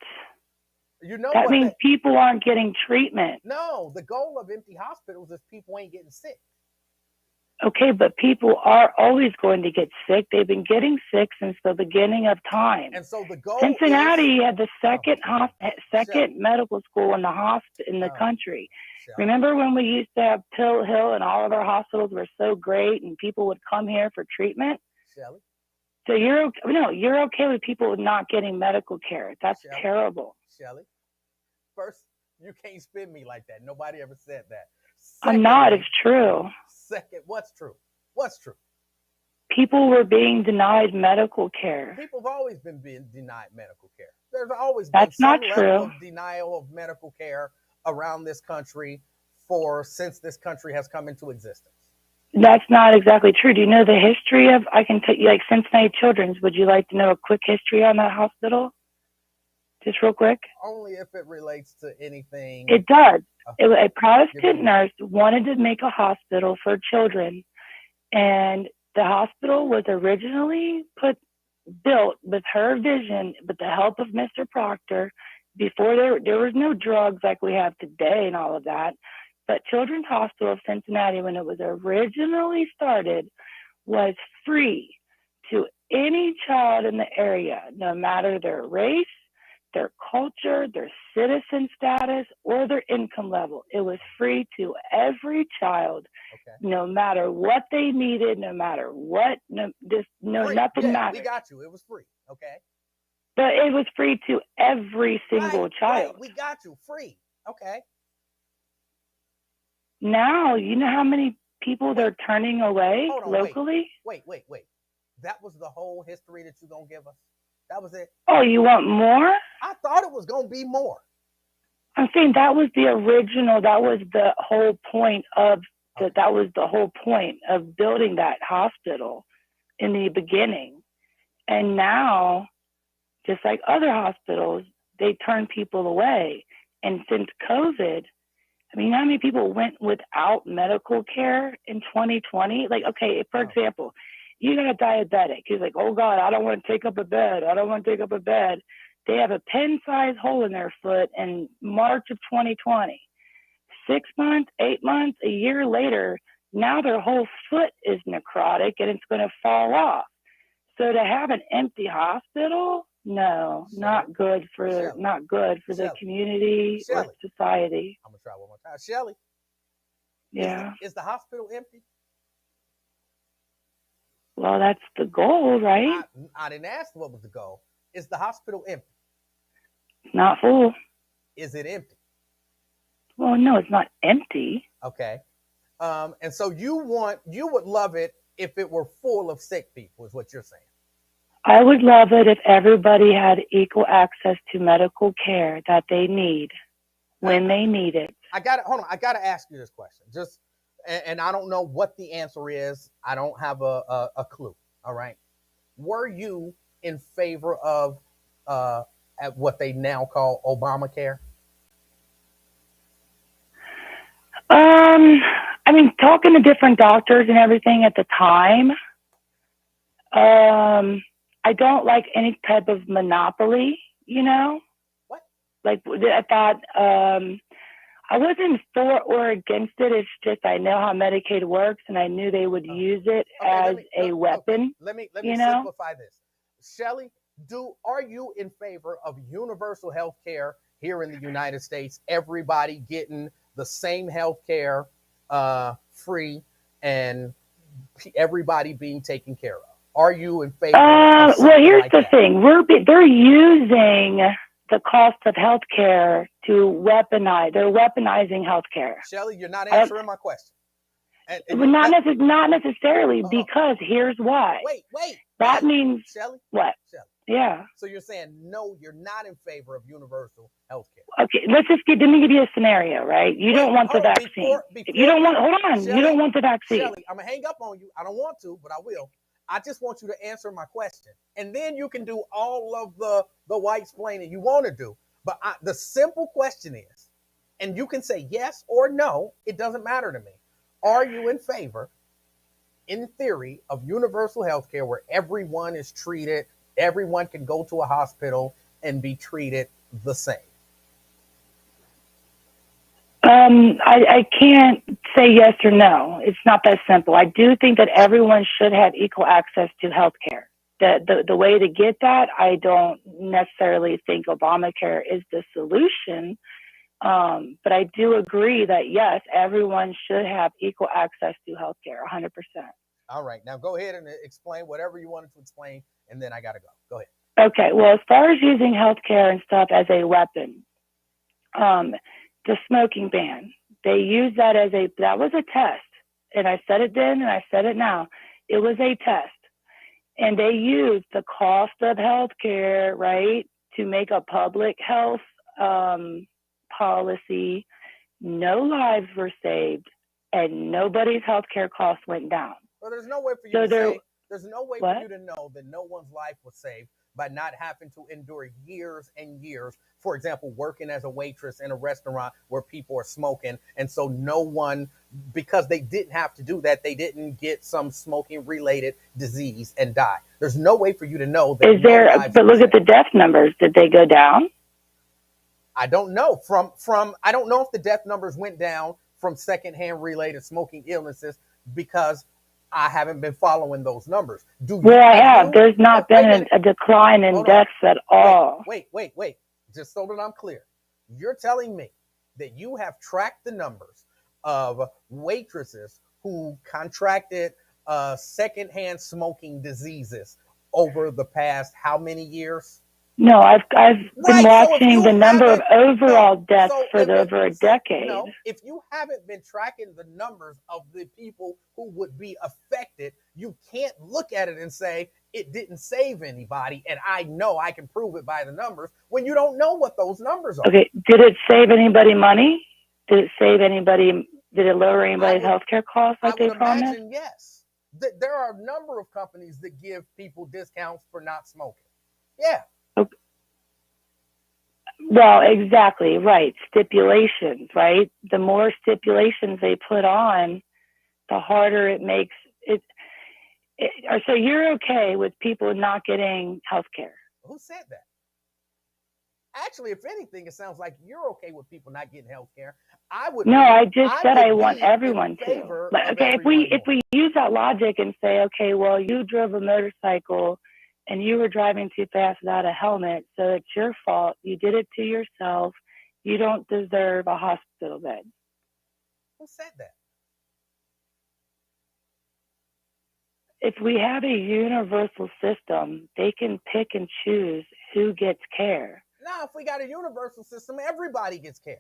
You know That what means they people aren't getting treatment. No, the goal of empty hospitals is people ain't getting sick. Okay, but people are always going to get sick. They've been getting sick since the beginning of time. And so the goal is Cincinnati had the oh my goodness. Shelly. second medical school in the Oh, country. Shelly. Remember when we used to have Pill Hill and all of our hospitals were so great and people would come here for treatment? Shelly. So you're okay with people not getting medical care. That's Shelly. terrible. Shelly. First, you can't spin me like that. Nobody ever said that. I'm not. It's Secondly, true. what's true? What's true? people were being denied medical care. People have always been being denied medical care. There's always been That's not some true. level of denial of medical care around this country since this country has come into existence. That's not exactly true. Do you know the history of, I can tell you, like Cincinnati Children's, would you like to know a quick history on that hospital? Just real quick. Only if it relates to anything. It does. Okay. A Protestant nurse wanted to make a hospital for children, and the hospital was originally built with her vision, with the help of Mr. Proctor. Before there was no drugs like we have today and all of that. But Children's Hospital of Cincinnati, when it was originally started, was free to any child in the area, no matter their race, their culture, their citizen status, or their income level. It was free to every child, no matter what they needed, no matter what, nothing mattered. We got you. It was free, okay? But it was free to every single child. Right. We got you. Free, okay? Now, you know how many people they're turning away locally? Wait. That was the whole history that you're going to give us? That was it? Oh, you want more? I thought it was going to be more. I'm saying that was the original. That was the whole point of that was the whole point of building that hospital in the beginning. And now, just like other hospitals, they turn people away. And since COVID, I mean, how many people went without medical care in 2020? Like, okay, for example, you got a diabetic. He's like, oh God, I don't want to take up a bed. I don't want to take up a bed. They have a pin-sized hole in their foot in March of 2020. 6 months, 8 months, a year later, now their whole foot is necrotic and it's going to fall off. So to have an empty hospital, no, not good for the community or society. I'm gonna try one more time. Shelly. Yeah. Is the hospital empty? Well, that's the goal, right? I didn't ask what was the goal. Is the hospital empty? It's not full. Is it empty? Well, no, it's not empty. Okay. And so you would love it if it were full of sick people, is what you're saying. I would love it if everybody had equal access to medical care that they need when they need it. Hold on. I got to ask you this question. And I don't know what the answer is. I don't have a clue. All right. Were you in favor of at what they now call Obamacare? I mean, talking to different doctors and everything at the time, I don't like any type of monopoly, you know? What? Like, I thought, I wasn't for or against it. It's just I know how Medicaid works, and I knew they would use it as a weapon. Let me simplify this. Shelly, are you in favor of universal health care here in the United States? Everybody getting the same health care free and everybody being taken care of? Are you in favor of something well, here's like the that? thing. They're using the cost of healthcare to weaponize. They're weaponizing healthcare. Shelly, you're not answering my question. Not necessarily, because here's why. Wait. That means Shelly? what? Shelly. Yeah. So you're saying no, you're not in favor of universal health care. Okay, let me give you a scenario, right? You don't want the vaccine. You don't want the vaccine. Shelly, I'm gonna hang up on you. I don't want to, but I will. I just want you to answer my question. And then you can do all of the white explaining you want to do. But the simple question is, and you can say yes or no, it doesn't matter to me. Are you in favor, in theory, of universal health care where everyone is treated, everyone can go to a hospital and be treated the same? I can't say yes or no. It's not that simple. I do think that everyone should have equal access to health care. The way to get that, I don't necessarily think Obamacare is the solution. But I do agree that, yes, everyone should have equal access to health care, 100%. All right. Now go ahead and explain whatever you wanted to explain, and then I got to go. Go ahead. Okay. Well, as far as using healthcare and stuff as a weapon, the smoking ban, they used that was a test. And I said it then and I said it now. It was a test. and they used the cost of healthcare, right, to make a public health policy. No lives were saved, and nobody's healthcare costs went down. Well, there's no way for you So to there, say, there's no way for what? you to know that no one's life was saved by not having to endure years and years. For example, working as a waitress in a restaurant where people are smoking. And so no one, because they didn't have to do that, they didn't get some smoking related disease and die. There's no way for you to know that Is no there? lives But were look at the saved. death numbers. Did they go down? I don't know. I don't know if the death numbers went down from secondhand related smoking illnesses because I haven't been following those numbers. Do you? Well, I Have have. you? There's not Wait a been minute. a decline in Hold on. deaths at Wait, all. wait. Just so that I'm clear, you're telling me that you have tracked the numbers of waitresses who contracted secondhand smoking diseases over the past how many years? No, I've been Right. So if watching you the number of haven't, no. overall deaths So for over a decade. if you haven't been tracking the numbers of the people who would be affected, you can't look at it and say it didn't save anybody. And I know I can prove it by the numbers when you don't know what those numbers are. Okay, did it save anybody money? Did it save anybody? Did it lower anybody's healthcare costs I like they would promised? imagine yes. There are a number of companies that give people discounts for not smoking. Yeah. Okay. Well, exactly, right. Stipulations, right? The more stipulations they put on, the harder it makes it. So you're okay with people not getting health care? Who said that? Actually, if anything, it sounds like you're okay with people not getting health care. I just said I want everyone to. But okay, if we use that logic and say, okay, well, you drove a motorcycle and you were driving too fast without a helmet, so it's your fault. You did it to yourself. You don't deserve a hospital bed. Who said that? If we have a universal system, they can pick and choose who gets care. No, if we got a universal system, everybody gets care.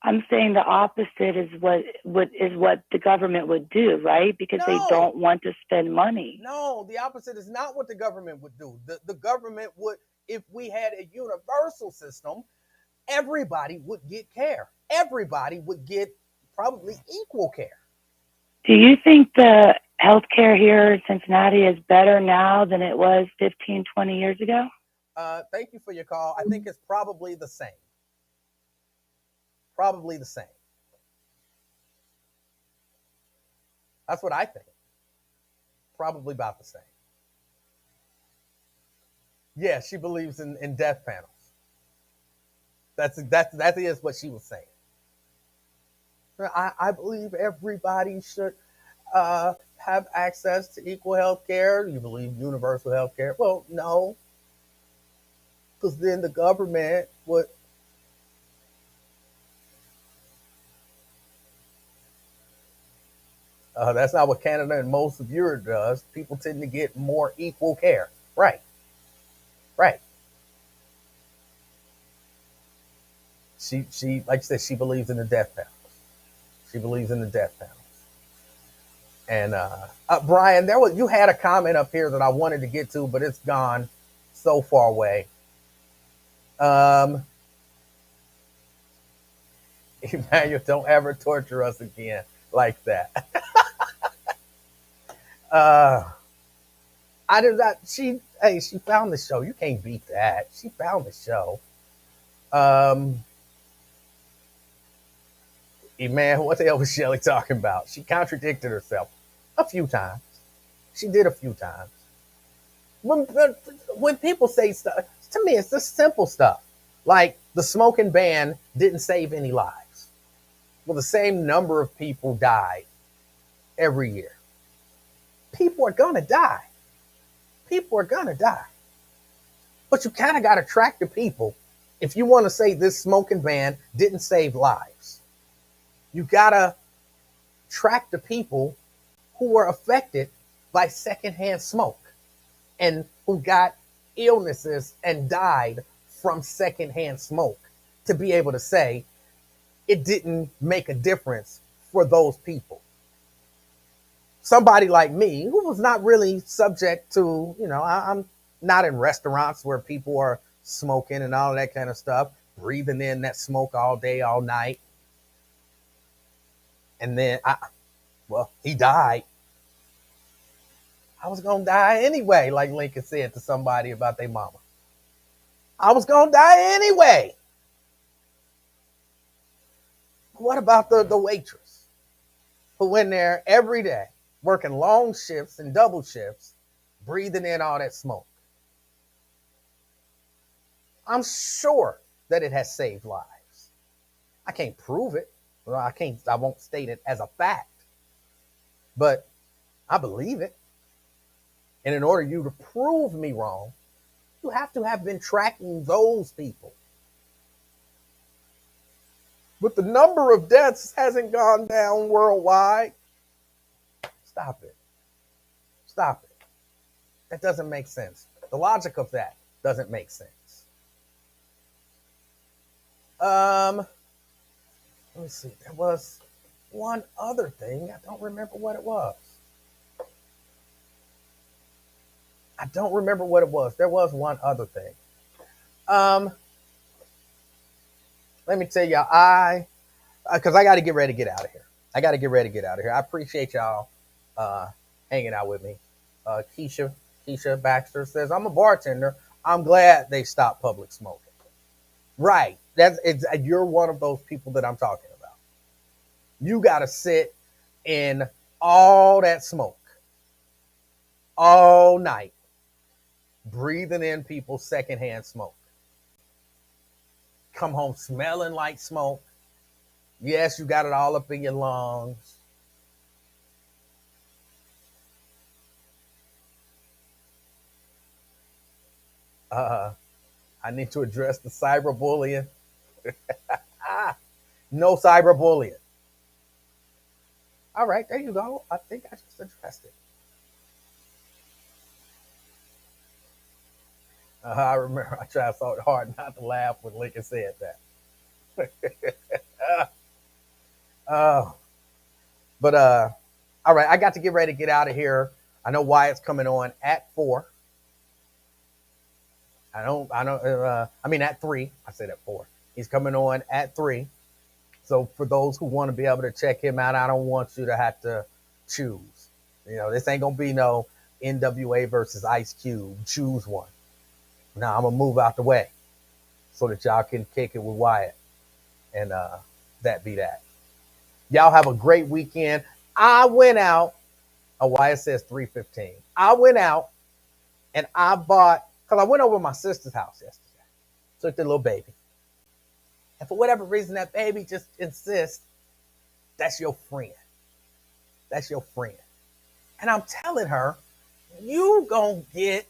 I'm saying the opposite is what the government would do, right? Because they don't want to spend money. No, the opposite is not what the government would do. The government would, if we had a universal system, everybody would get care. Everybody would get probably equal care. Do you think the healthcare here in Cincinnati is better now than it was 15, 20 years ago? Thank you for your call. I think it's probably the same. Probably the same. That's what I think. Probably about the same. Yeah, she believes in death panels. That is what she was saying. I believe everybody should have access to equal health care. You believe universal health care? Well, no. Because then the government would. That's not what Canada and most of Europe does. People tend to get more equal care. Right. Right. She like you said, she believes in the death panels. She believes in the death panels. And Brian, you had a comment up here that I wanted to get to, but it's gone so far away. Emanuel, don't ever torture us again like that. I did not. She found the show. You can't beat that. She found the show. Man, what the hell was Shelly talking about? She contradicted herself a few times. She did a few times. When people say stuff, to me, it's just simple stuff. Like the smoking ban didn't save any lives. Well, the same number of people died every year. People are going to die. People are going to die. But you kind of got to track the people. If you want to say this smoking ban didn't save lives, you got to track the people who were affected by secondhand smoke and who got illnesses and died from secondhand smoke to be able to say it didn't make a difference for those people. somebody like me who was not really subject to, I'm not in restaurants where people are smoking and all that kind of stuff, breathing in that smoke all day, all night. And then, well, he died. I was going to die anyway, like Lincoln said to somebody about their mama. I was going to die anyway. What about the waitress who in there every day, working long shifts and double shifts, breathing in all that smoke? I'm sure that it has saved lives. I can't prove it. Well, I won't state it as a fact, but I believe it. And in order you to prove me wrong, you have to have been tracking those people. But the number of deaths hasn't gone down worldwide. Stop it. Stop it. That doesn't make sense. The logic of that doesn't make sense. Let me see. There was one other thing. I don't remember what it was. There was one other thing. Let me tell y'all, because I got to get ready to get out of here. I appreciate y'all hanging out with me. Keisha Baxter says, I'm a bartender. I'm glad they stopped public smoking. Right. You're one of those people that I'm talking about. You got to sit in all that smoke all night, breathing in people's secondhand smoke. Come home smelling like smoke. Yes, you got it all up in your lungs. I need to address the cyberbullying. No cyberbullying. All right, there you go. I think I just addressed it. I remember I tried so hard not to laugh when Lincoln said that. uh, but all right, I got to get ready to get out of here. I know Wyatt's coming on at 4. I mean at 3. I said at 4. He's coming on at 3. So for those who want to be able to check him out, I don't want you to have to choose. This ain't gonna be no NWA versus Ice Cube. Choose one. Now I'm gonna move out the way so that y'all can kick it with Wyatt, and that be that. Y'all have a great weekend. I went out. Oh, Wyatt says 3:15. I went out and I bought, because I went over to my sister's house yesterday. Took the little baby. And for whatever reason, that baby just insists that's your friend. That's your friend. And I'm telling her, you gonna get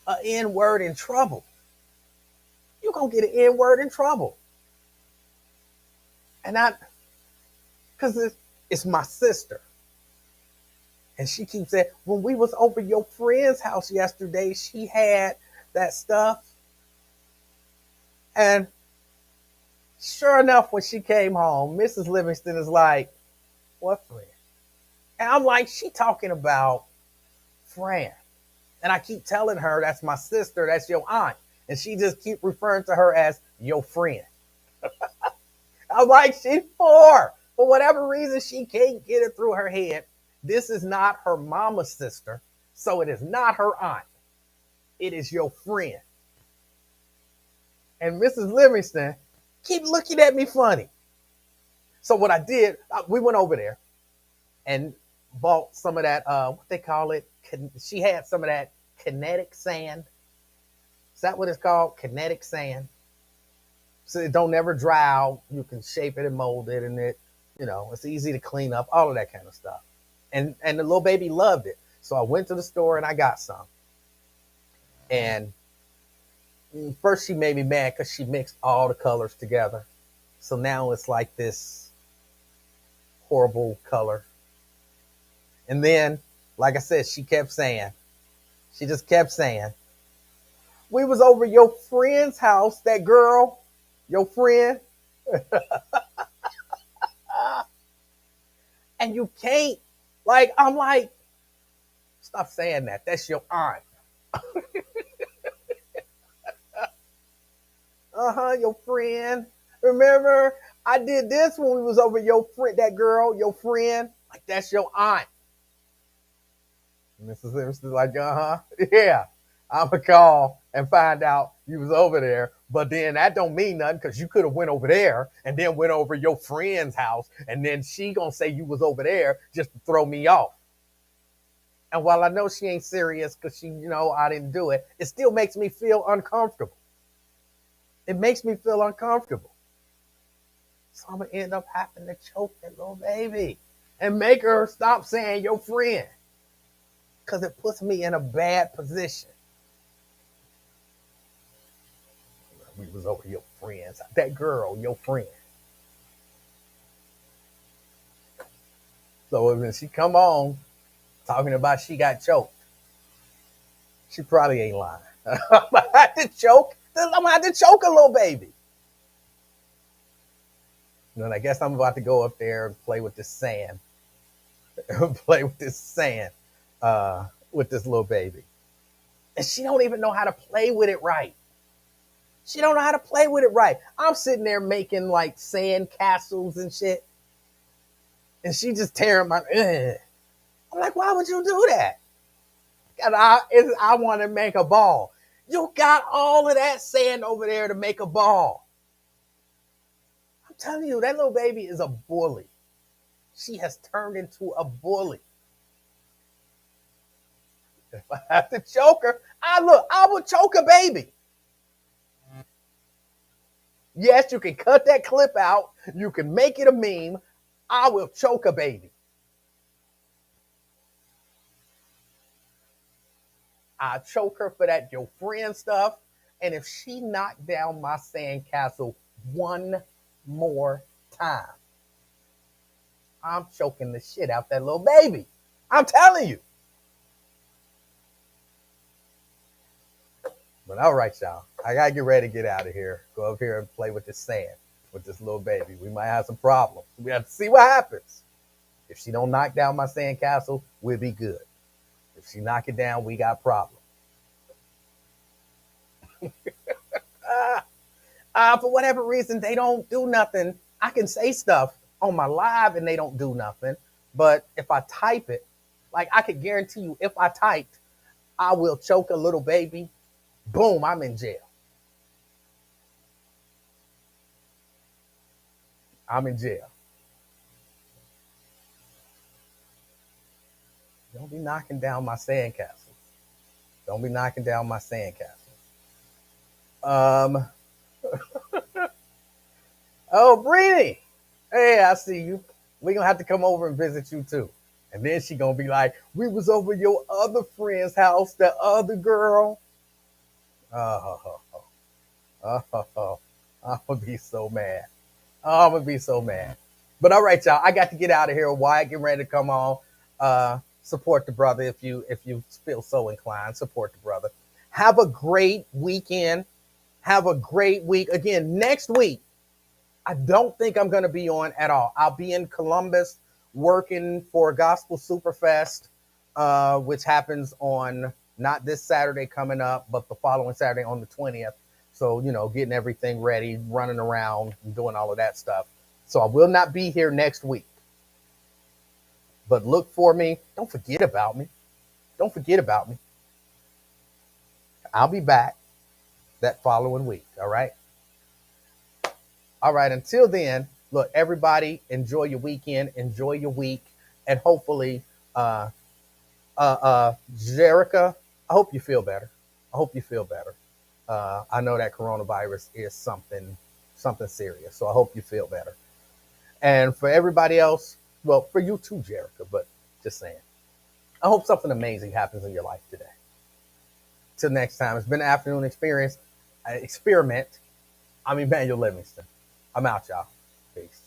an N-word in trouble. You gonna get an N-word in trouble. And because it's my sister. And she keeps saying, when we was over your friend's house yesterday, she had that stuff. And sure enough, when she came home, Mrs. Livingston is like, what friend? And I'm like, she talking about Fran. And I keep telling her, that's my sister, that's your aunt. And she just keep referring to her as your friend. I'm like, she's 4. For whatever reason, she can't get it through her head. This is not her mama's sister, so it is not her aunt. It is your friend. And Mrs. Livingston keep looking at me funny. So what I did, we went over there and bought some of that, what they call it? She had some of that kinetic sand. Is that what it's called? Kinetic sand. So it don't ever dry out. You can shape it and mold it, and it's easy to clean up, all of that kind of stuff. And the little baby loved it. So I went to the store and I got some. And first she made me mad because she mixed all the colors together. So now it's like this horrible color. And then, like I said, she just kept saying, we was over your friend's house, that girl, your friend. And you can't Like, I'm like, stop saying that. That's your aunt. Uh-huh, your friend. Remember, I did this when we was over your friend, that girl, your friend. Like, that's your aunt. And Mrs. Livingston's like, uh-huh, yeah. I'ma call and find out you was over there. But then that don't mean nothing because you could have went over there and then went over your friend's house, and then she gonna say you was over there just to throw me off. And while I know she ain't serious because I didn't do it, it still makes me feel uncomfortable. It makes me feel uncomfortable. So I'm gonna end up having to choke that little baby and make her stop saying your friend because it puts me in a bad position. We was over your friends, that girl, your friend. So when she come on talking about she got choked, she probably ain't lying. I'm gonna have to choke. I'm gonna have to choke a little baby. And I guess I'm about to go up there and play with this sand, play with this sand, with this little baby. And she don't even know how to play with it right. She don't know how to play with it right. I'm sitting there making like sand castles and shit, and she just tearing my. Ugh. I'm like, why would you do that? I want to make a ball. You got all of that sand over there to make a ball. I'm telling you, that little baby is a bully. She has turned into a bully. If I have to choke her, I will choke a baby. Yes, you can cut that clip out. You can make it a meme. I will choke a baby. I choke her for that your friend stuff. And if she knocked down my sandcastle one more time, I'm choking the shit out that little baby. I'm telling you. But all right, y'all. I gotta get ready to get out of here. Go up here and play with this sand with this little baby. We might have some problems. We have to see what happens. If she don't knock down my sandcastle, we'll be good. If she knock it down, we got problems. For whatever reason, they don't do nothing. I can say stuff on my live and they don't do nothing. But if I type it, like I could guarantee you, if I typed, I will choke a little baby. Boom, I'm in jail. I'm in jail. Don't be knocking down my sandcastles. Don't be knocking down my sandcastles. Um. Oh, Breedy. Hey, I see you. We gonna have to come over and visit you too. And then she gonna be like, "We was over your other friend's house, the other girl." Oh, oh, oh, oh. I'm gonna be so mad. Oh, I'm gonna be so mad. But all right, y'all. I got to get out of here. Wyatt, get ready to come on. Support the brother if you feel so inclined. Support the brother. Have a great weekend. Have a great week. Again, next week, I don't think I'm gonna be on at all. I'll be in Columbus working for Gospel Superfest, which happens on not this Saturday coming up, but the following Saturday on the 20th. So, getting everything ready, running around, and doing all of that stuff. So I will not be here next week. But look for me. Don't forget about me. Don't forget about me. I'll be back that following week. All right. All right. Until then, look, everybody, enjoy your weekend, enjoy your week, and hopefully, Jerica, I hope you feel better. I hope you feel better. I know that coronavirus is something serious, so I hope you feel better. And for everybody else, well, for you too, Jerica, but just saying, I hope something amazing happens in your life today. Till next time, it's been an afternoon experiment. I'm Emanuel Livingston. I'm out, y'all. Peace.